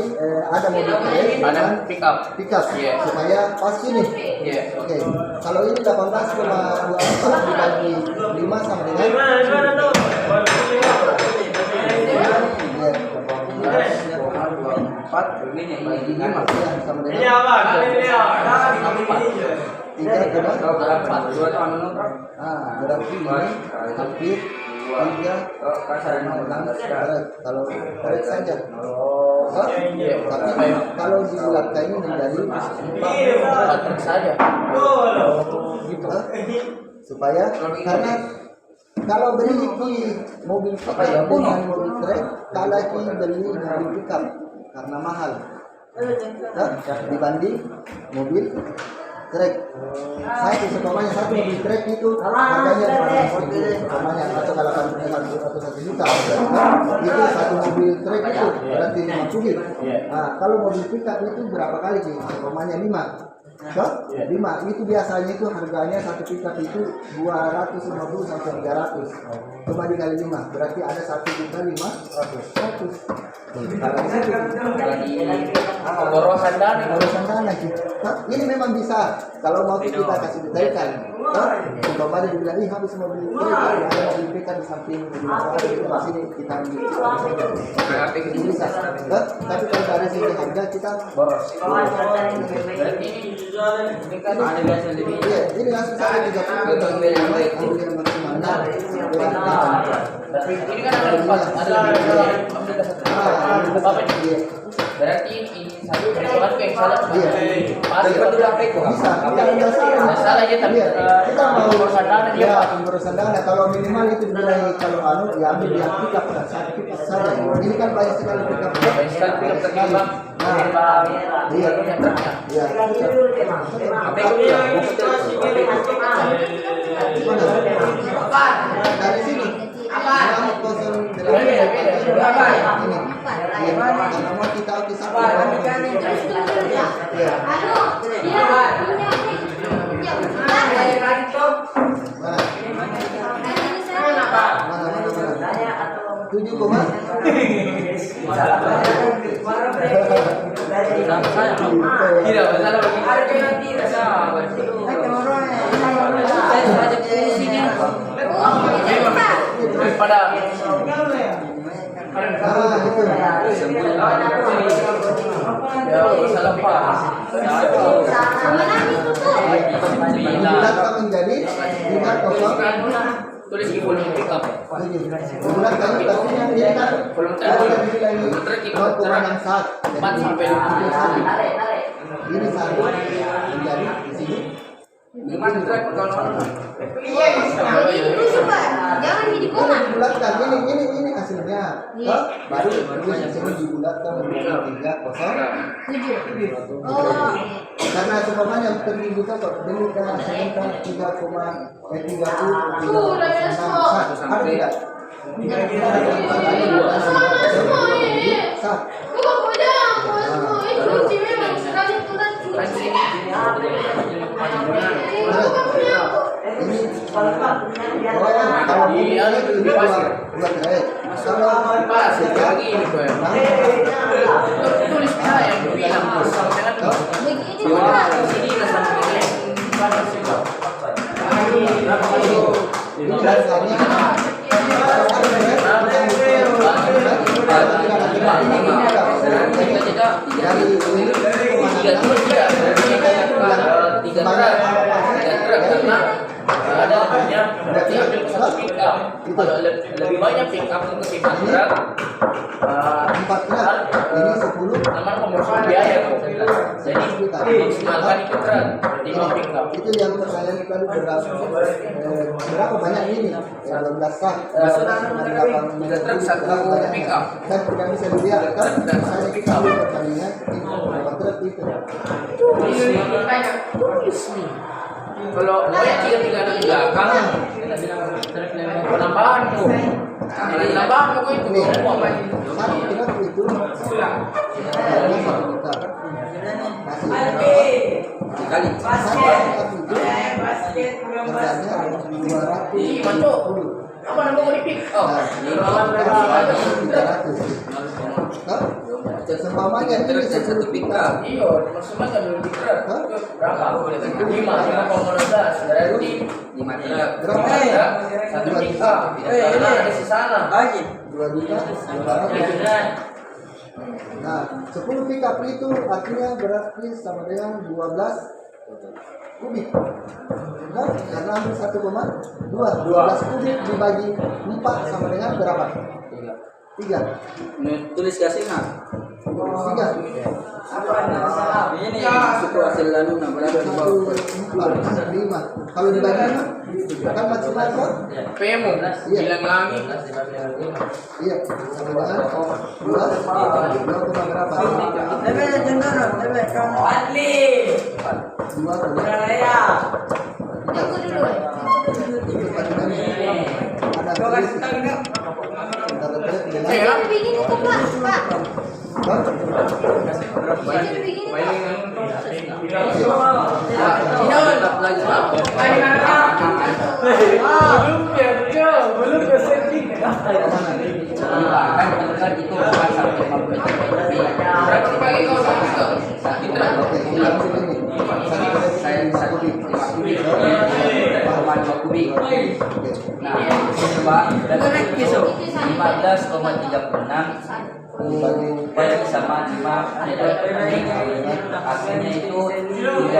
S1: ada mobil trek
S6: Ada
S1: dengan
S6: pickup.
S1: pickup
S6: Iya.
S1: supaya pas ini.
S6: Iya.
S1: Oke. Kalau ini 18,24 dibagi 5 sama dengan
S4: Ini yang bagi 5.
S1: sama dengan
S2: Ini apa?
S1: tiga kena.
S4: Berapa? 2 tahun menurut.
S1: Berarti ini hampir 3 kalau trek saja. Tapi kalau dibulatkan ini menjadi
S6: 4 truk saja.
S1: gitu. Supaya karena kalau beli di mobil pickup dengan mobil trek kali lagi beli mobil pickup karena mahal, dibanding mobil trek. Saya seumpamanya satu mobil trek itu harganya 500.000, umpamanya atau kalau atau 1 juta. Itu satu mobil trek itu berarti 5 kubik. Nah, kalau mobil pickup itu berapa kali sih? Umpamanya 5. 5 itu biasanya itu harganya satu pickup itu 250 sampai 300. Cuma dikali 5 berarti ada 1.500.000. Kalau di situ
S6: Pemborosan dana.
S1: urusan dana sih. Ini memang bisa kalau mau kita kasih detailkan. Bapak dia bilang, ih habis mobil trek, ada mobil pickup di samping di sini kita itu bisa. Tapi kalau dari segi harga kita boros.
S6: Berarti ini kan ada biasa lebih.
S1: Iya, ini langsung saja 30 ambil yang baik, ambil yang maksimal.
S6: Tapi ini kan ada 4, ada Bapak ini. Berarti ini satu perhitungan yang salah. Pasti betul apa itu?
S1: Bisa, tidak
S6: salah aja tapi
S1: kita mau
S6: urusan dana dia
S1: ya, urusan dana kalau minimal itu nilai kalau ya ambil yang pickup saja. Ini kan banyak sekali pickup.
S6: banyak sekali film terkembang.
S1: Iya. Iya.
S6: Apa itu ya?
S1: Dari sini. Apa? Karena mau kita kisah. Iya. Mana? 7 koma.
S6: Tidak masalah bagi harga tidak sama. Daripada ya salah pak.
S1: Bulat menjadi 5
S6: Tulis di volume pick up.
S1: bulat kami tapi yang ini kan
S6: Volume
S1: kalau
S6: truk.
S1: dibilang ini
S6: Truk itu
S1: mau kurang
S6: truk.
S1: 4
S6: 4 sampai 5.
S1: ini satu menjadi di sini
S6: Gimana truk kalau
S3: Itu sih Pak, jangan di koma.
S1: dibulatkan ini hasilnya. Baru di sini dibulatkan menjadi 3 kosong.
S3: 7. Oh.
S1: Karena semuanya tertinggi kok beli kan 3,30 ada tidak? Sat. Ini kalau
S6: Iya,
S1: ini
S6: lebih pasir.
S1: buat trek. Kalau
S6: pasir lagi ini tuh. Tulis bisa yang bilang sampai kan.
S3: Begini Pak.
S6: Sini lah sampai
S1: ini dasarnya
S6: kalau lebih banyak pick up untuk ketimbang truk
S1: 4 truk ini 10
S6: namanya pemrosesan biaya tuh. Jadi maksimalkan itu truk di pick up.
S1: itu yang pertanyaan tadi berapa banyak ini 12 sak
S6: truk satu pick up.
S1: kan tidak bisa dilihat kan saya kita pertanyaan berapa truk itu
S6: Kalau yang tiga di belakang penambahan tuh. Penambahan tuh itu
S1: ini
S6: semua Pak.
S1: satu truk itu
S4: Kali.
S6: Ih, Manco. Apa nama mau di-pick? Oh,
S1: Seumpamanya ini
S4: Satu pick up.
S6: iya, maksimal kan lebih berat. Berapa? 5,15 berarti
S4: 5 truk.
S1: berapa?
S6: satu pick up. Karena ada di sana.
S1: 2 juta. Nah, 10 pickup itu artinya berarti sama dengan 12 kubik. Nah, karena ambil 1,2 12 kubik dibagi 4 sama dengan berapa? 3.
S6: Tulis kasih nak.
S1: 3.
S6: Ini suku hasil lalu nah berapa di bawah?
S1: 4, 5. Kalau dibagi kan maksimal kan?
S6: Pemu bilang lagi.
S1: Iya, sama dengan 2 berapa? 2
S3: Tunggu dulu. Saya bikin itu Pak. Saya bikin itu.
S4: Nah, coba dan 15,36 bagi sama 5 meter kubik. Hasilnya itu 3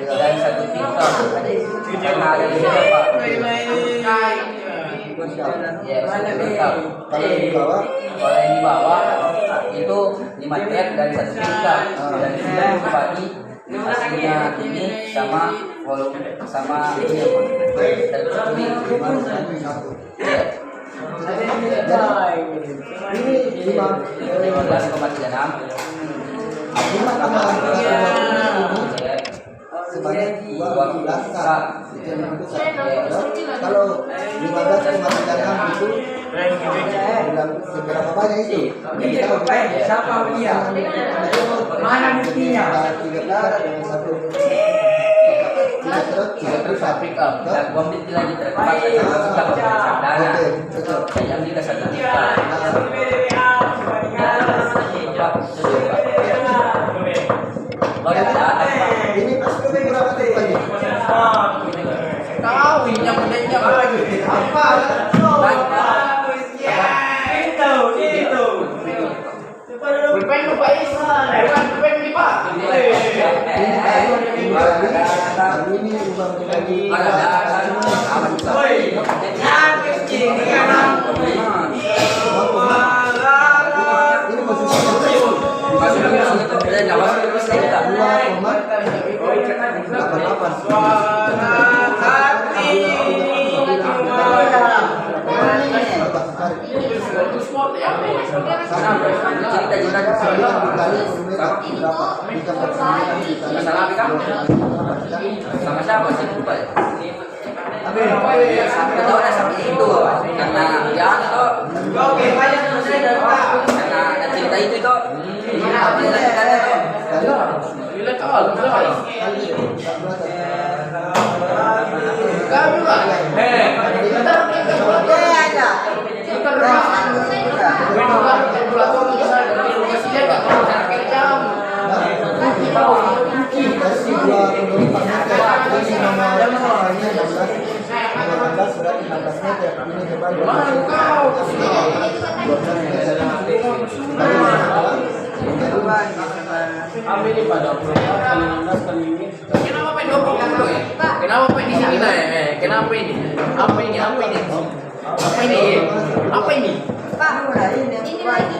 S4: dan 1 pintal. Karena ada di sini Pak. Ya, 1 pintal. Kalau yang di bawah itu 5 trek dan 1 pintal. Dan sudah dibagi hasilnya ini sama volume sama ini
S1: ini
S4: 15,36
S1: sebanyak 12 kali. Kalau 15,36 itu seberapa banyak itu?
S7: Siapa dia? Mana buktinya?
S4: 3 truk pick up dan bom dilanjut terkepak kita dana yang kita satu
S1: Ini berapa truk lagi?
S6: Tahu yang pentingnya apa lagi?
S1: Apa?
S6: Pulpen lu Pak Is. Bukan pulpen nih Pak.
S1: Ini uang lagi. Ini
S4: sama siapa sih lupa ya? Tahu ada sampai itu karena ya toh karena ada cerita itu toh apa yang ceritanya toh
S6: Bila kau, kami lah. Ambil ini pada kali 16 kali ini. Kenapa Pak 20 ya? Kenapa Pak di sini lah ya? Kenapa ini? Apa ini? Apa ini? Apa ini? Apa ini?
S3: Pak, ini lagi.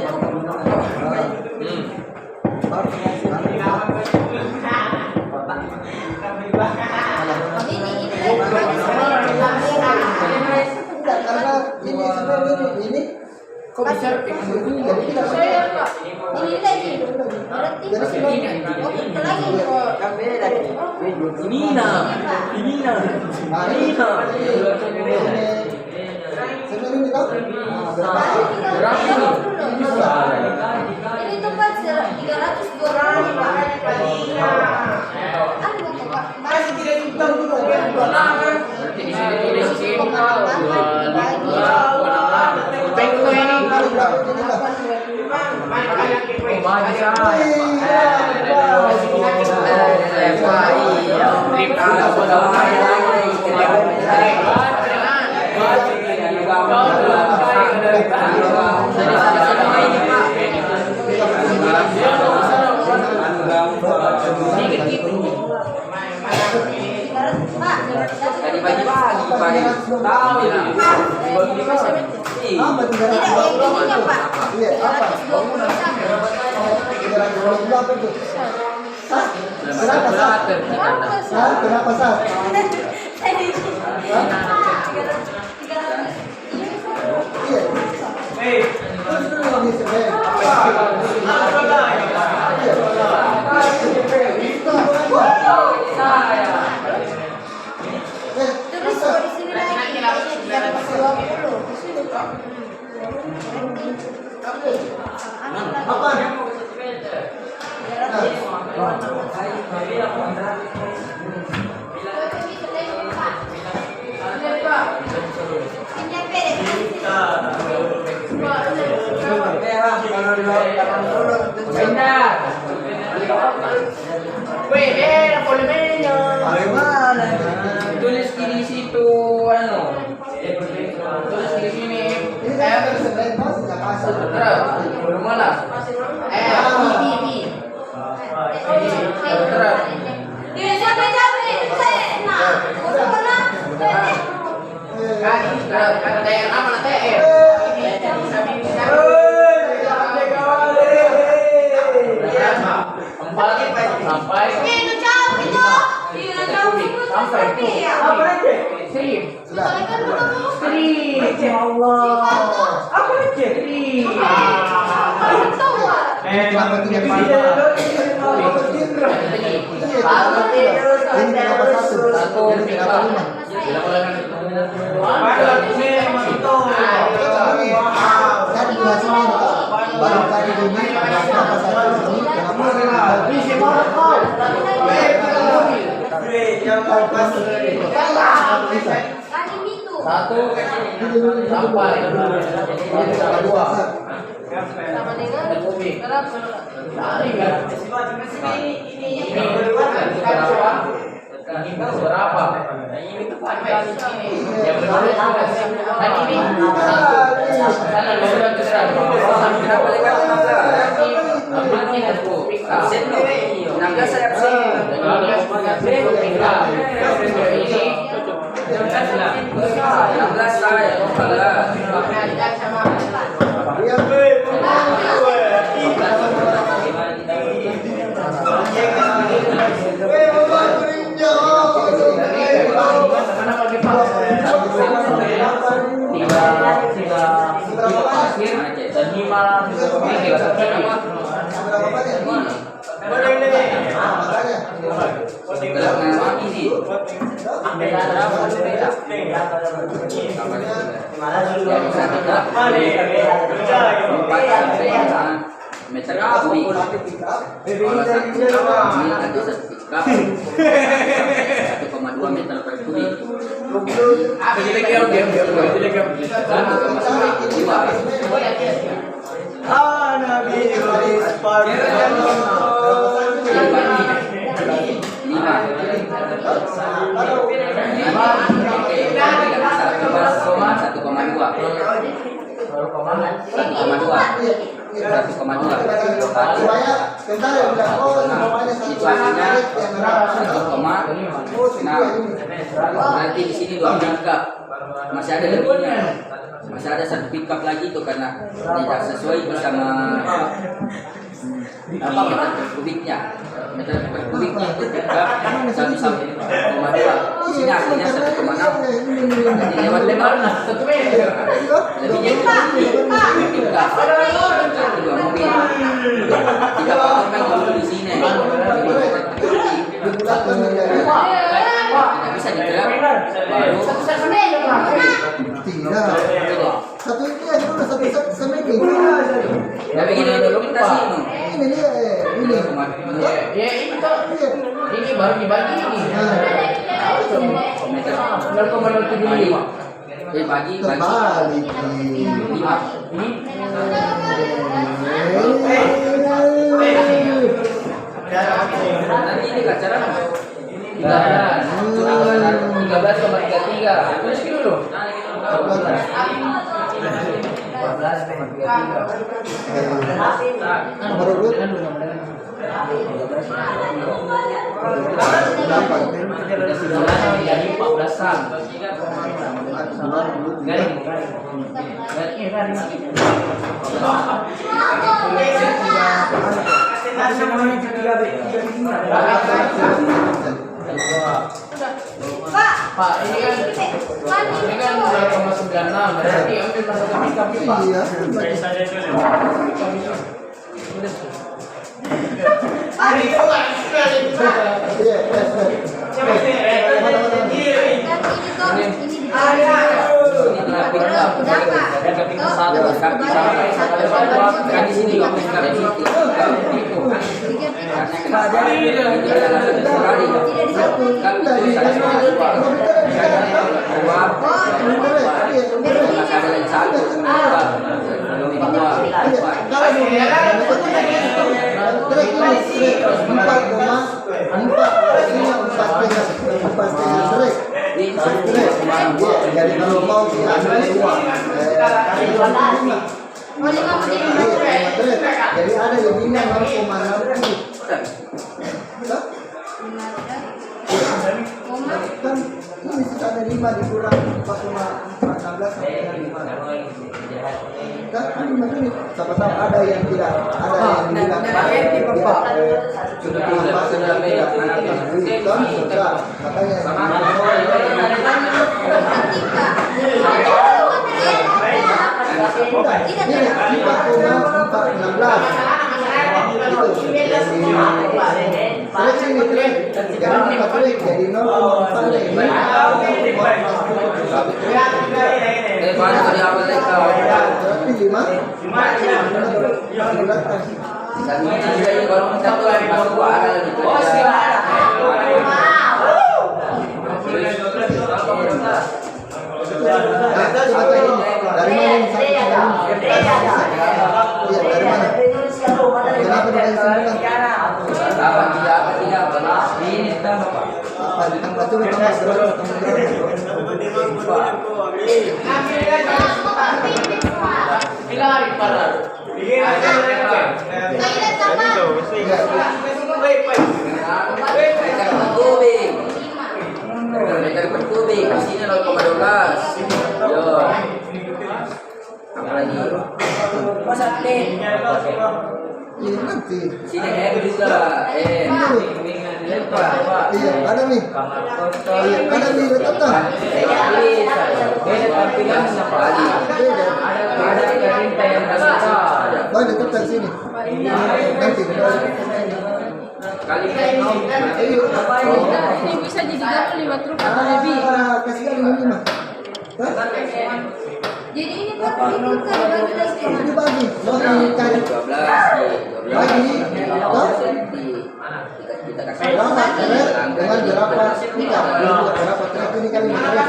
S1: ini
S6: Kok bisa begini?
S1: jadi kita
S3: Saya Pak. Ini lagi. Berarti lagi.
S6: Ini nah. Ini nah.
S1: sebenarnya ini tahu berapa?
S6: Berapa ini?
S3: Ini tempat 320 Pak. Anu Pak.
S7: Masih tidak hitam juga.
S6: Berarti di sini tulis simpel 2 Pengko ini.
S4: Tadi pagi-pagi Pak ini.
S6: Tahu ya.
S1: Apa 320?
S3: Tidak, yang ininya Pak.
S1: Iya, apa? 320 apa itu? Sah? Kenapa sah? Sah? Kenapa sah? Iya. Terus dulu lagi sebenarnya.
S3: Terus kalau di sini lagi 320.
S1: Apa?
S7: Benar. Weh, era por lo menos.
S1: Bagaimana?
S6: Tulis di situ ano. Tulis di sini.
S1: Ini kan sebenarnya masih nggak kasar.
S6: Belum malas. Ini. TR apa na TR? Sampai
S7: Ya Allah. Apa aja?
S1: Kenapa tidak bisa? Ini kenapa satu? Ini kenapa 5? Kan durasinya baru kali ini kenapa satu ini kenapa
S6: satu sampai
S1: dua?
S6: Kubik. Cari kan? Ini berapa? Yang benar dan ini sana sudah besar. Kenapa lewat 16? 16 aku. Absen loh. 16 saya absen. Ini 16 saya. Meter kubik. Kalau ini ada sertifikat 1,2 meter per kubik. 1,2 nanti di sini 2 tingkat masih ada lebihnya, masih ada satu pickup lagi itu karena tidak sesuai bersama apa meter per kubiknya. Meter per kubiknya itu pickup 1,2. Di sini aslinya 1,6. Jadi lewat lebar lebihnya itu pickup satu 2 mobil. Tidak potong dulu di sini. Tidak bisa diterap baru
S1: tidak. Satu ini aja dulu, satu semedi.
S6: ya begini dulu kita sih
S1: Ini dia, ini.
S6: ya ini baru dibagi ini meter 0,075 bagi
S1: Terbalik.
S6: 5 ini nanti ini acara 13,33 tulis dulu 14,33
S1: Nomor urut.
S6: jadi 14-an
S1: Kemarin dulu
S6: Garing. Pak, ini kan 2,96 berarti ambil masuk ke kami Pak.
S1: Iya. Iya,
S4: Kan di sini waktu sekarang itu.
S1: Jadi kalau mau sih ada dua. Jadi ada yang bilang 0,60. Kan ini ada 5 dikurang 4,16 sampai 5. Kan ini siapa tahu ada yang tidak ada yang bilang sudah dari mana? Kenapa dari sana?
S4: Ini tambah Pak.
S1: Apa ditambah coba
S4: Meter per kubik, di sini 0,12. Yo. Apa lagi?
S1: Iya nanti.
S4: Sini M juga.
S1: Iya ada nih. Iya ada nih tetap.
S4: Beda tampilan apa lagi? Ada tinta yang
S1: Boleh tetap sini. Nanti.
S4: kali
S3: Ini bisa jadi 25 truk atau lebih.
S1: Kasih kali 5.
S3: Jadi ini kan dibagi dari kemana?
S1: Dibagi. Mau cari
S4: 12
S1: bagi.
S4: kita kasih
S1: Berapa trek dengan berapa tingkat? Berapa trek ini kali mereka?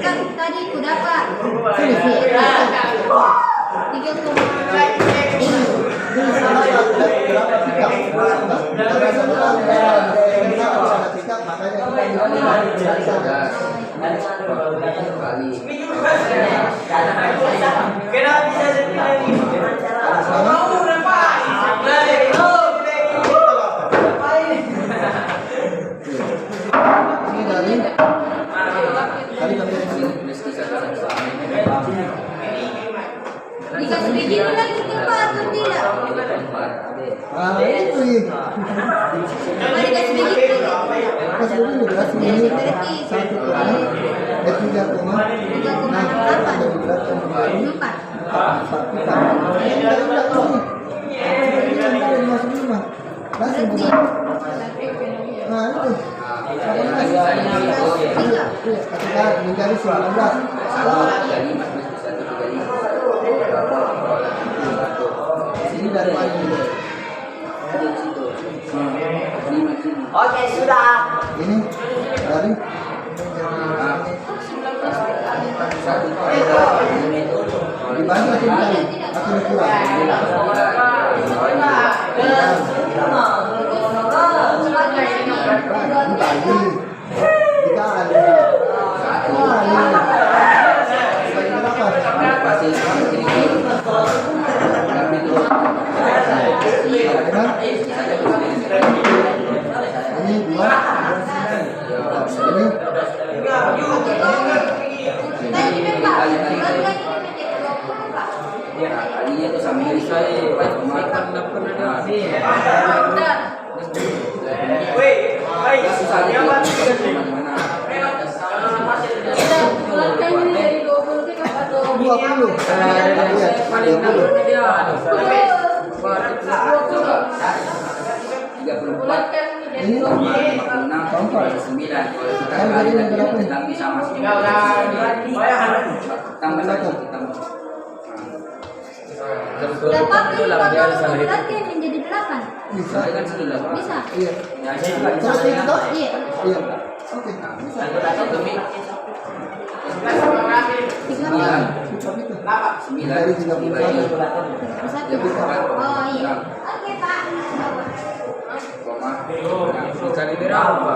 S3: Kan tadi ku dapat
S1: Sini.
S3: 3,5.
S1: Berapa tingkat? Karena sebenarnya ada tingkat makanya kita
S4: kali
S2: Kenapa bisa seperti ini?
S1: ini dari kali kami
S3: Dikasih begini lagi timpa atau tidak?
S1: itu nih.
S3: Coba dikasih begini.
S1: Kasih dulu beras ini 1,3,6 Sini dari mana ini?
S7: Oke, sudah.
S1: Ini dari dibagi atau dikali atau dikurang? Dibagi, dikali,
S4: pasti
S1: ini 2, ini 20. Iya,
S6: paling
S1: 20.
S6: nalurnya dia
S3: Bulat kan
S1: Ini
S4: 9 kita kali tentang bisa masuk tambah lagi tambah
S3: Dapat ini kalau bulat kan menjadi 8.
S1: Bisa.
S4: kan sudah
S3: Bisa.
S1: Iya.
S4: ya
S1: Terus ini toh?
S3: Iya.
S1: Iya. Oke.
S4: sembilan
S1: Cukup itu.
S4: 9
S1: Dari 31.
S3: Satu. Oh iya. Oke Pak.
S4: koma
S6: dikali berapa?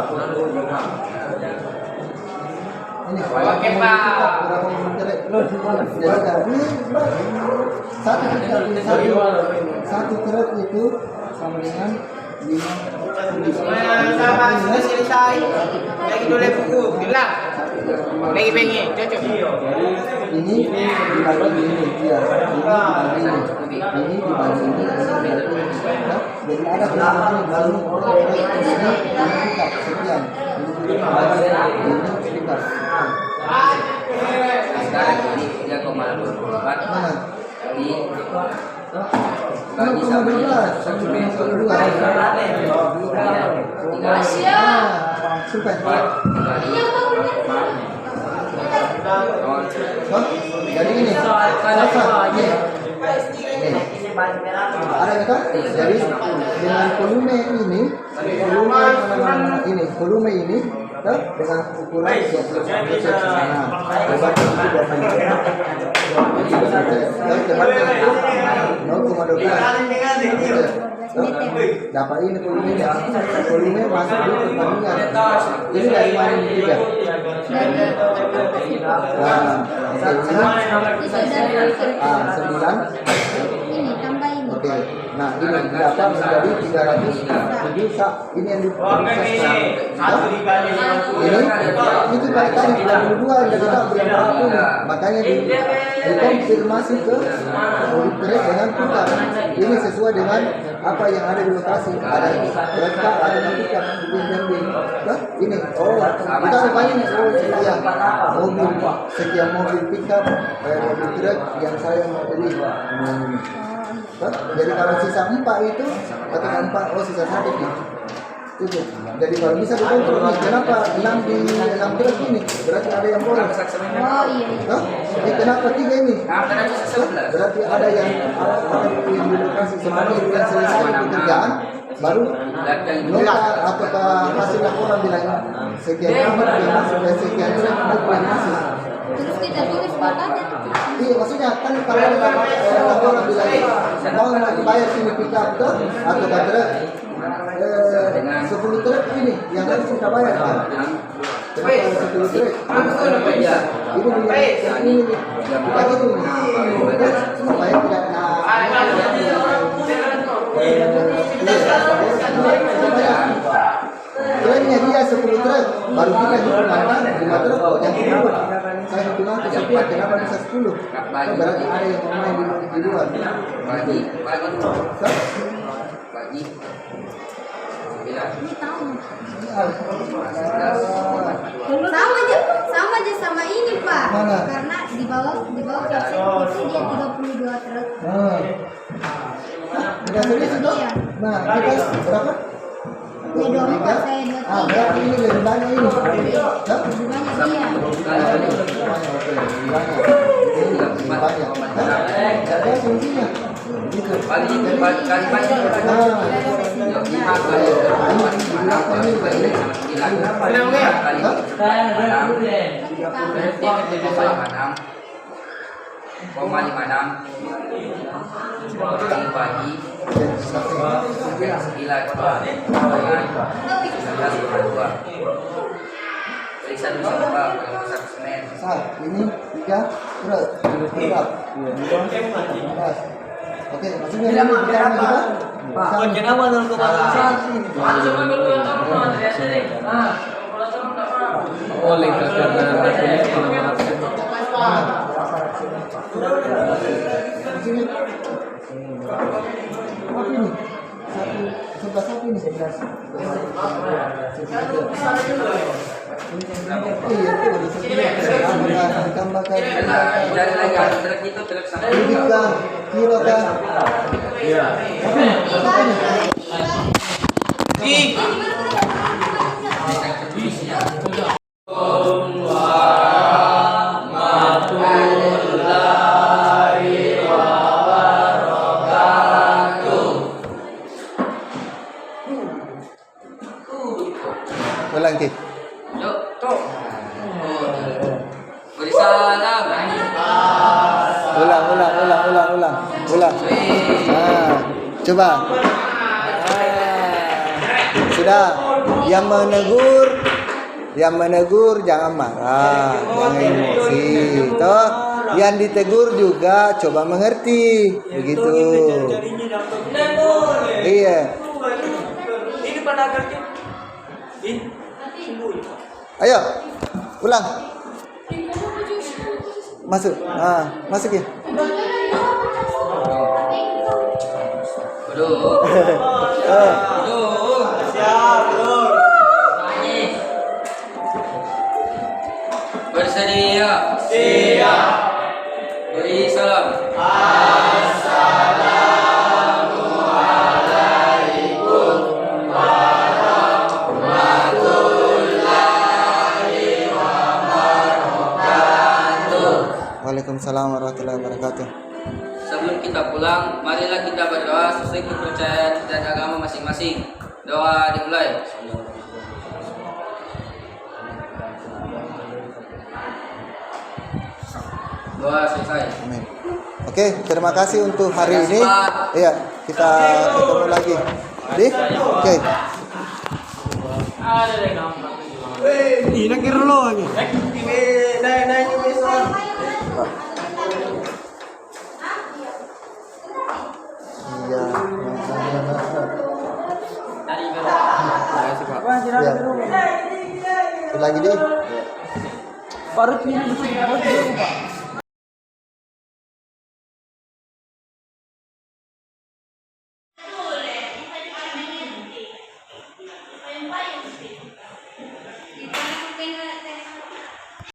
S1: Ini.
S5: Oke, Pak.
S1: Berapa menjelek? Jadi tadi satu truk itu sama dengan 5.
S5: Sama sudah selesai. Lagi dulu buku, bilang. Lagi pengen, cocok.
S1: Ini dibagi ini, iya. Ini dibagi ini. Jadi ada kelihatan baru ini pick sekian. Ini pick up.
S4: sekarang ini 3,24
S1: Mana?
S4: di bagi sama ini 1
S3: Asia.
S1: Sumpah.
S3: Ini apa bulat?
S1: Toh? Jadi ini. Selesai. Ini. Ada kata? Jadi dengan volume ini, volume ini, toh, dengan ukuran 20 cm. Nah, lebar itu 0,12. Dapat ini volumenya. Volume masuk di pertandingan. Ini dari mana ini juga? Nah,
S3: Bisa dari
S1: 9.
S3: ini tambah ini.
S1: Oke, nah ini berapa menjadi 300. Jadi ini yang
S2: Satu dikali 50.
S1: ini itu balik tadi 92 jadi tak bilang 40. Makanya dikonfirmasi ke audit dengan kita. Ini sesuai dengan apa yang ada di lokasi. Ada kereta, ada pickup, ini. Oh, kita rupanya ini sekian mobil, sekian mobil pickup, mobil truk yang saya mau beli. Jadi kalau sisa 4 itu ketika 4, oh sisa 1 nih. Itu. Jadi kalau bisa dikontrol nih, kenapa 6 di 6 truk ini? Berarti ada yang bolong.
S3: Oh iya.
S1: Hah? Ini kenapa 3 ini? Berarti ada yang di lokasi semuanya yang selesai pekerjaan baru mereka apakah hasil laporan bilang sekian nomor yang masuk dan sekian truk yang masuk.
S3: Terus kita tulis buatannya.
S1: Iya, maksudnya kan kalau ada laporan bilang mau bayar sini pick up tuh atau truk 10 truk ini yang harus kita bayar kan? 10 truk. Ibu bilang ini bukan itu nih. Supaya tidak klaimnya dia 10 truk, baru kita hitungan 5 truk yang kedua. Saya hitungan ke sekian, kenapa bisa 10? Berarti ada yang pemain di luar.
S4: bagi
S3: Ini tahu.
S4: 11
S3: Sama aja sama ini Pak.
S1: Mana?
S3: Karena di bawah website itu dia 32 truk.
S1: Tidak serius itu?
S3: Iya.
S1: Nah, kita berapa?
S3: Dia 24, saya 23.
S1: Berarti ini lebih banyak ini. Hah?
S3: Lebih banyak dia.
S1: Oke, lebih banyak. Ini lebih banyak. Ada fungsinya. Gitu.
S4: bagi kali banyak
S1: Sah, ini 3 truk. Berapa? 15. Oke, maksudnya ini bicara kita.
S2: Kenapa 0,1 ini?
S6: Oleh karena
S1: Sini. Apa ini? 11 ini 11. Iya, itu ditambah silakan.
S4: Cari lagi ada truk itu truk sana.
S1: Duduk kah? Kira kah? Ulang Ki.
S4: Yuk, tuh. Beri salam.
S1: Ulang. Coba. Sudah. Yang menegur jangan marah, jangan emosi. Toh, yang ditegur juga coba mengerti. Begitu. Iya.
S2: Ini pada kerja.
S1: Ayo, ulang. Masuk. Masuk ya.
S4: Duduk.
S2: Siap, Lur.
S4: Bersedia.
S2: Siap.
S4: Beri salam.
S1: Waalaikumsalam warahmatullahi wabarakatuh.
S4: Sebelum kita pulang, marilah kita berdoa sesuai kepercayaan dan agama masing-masing. Doa dimulai. Doa selesai.
S1: Amin. Oke, terima kasih untuk hari ini.
S4: Terima kasih, Pak.
S1: Iya, kita ketemu lagi. Oke.
S2: Ini kira lo lagi. Naik besok.
S1: Iya.
S5: Dari
S1: Iya. Lagi di.
S2: Baru ini,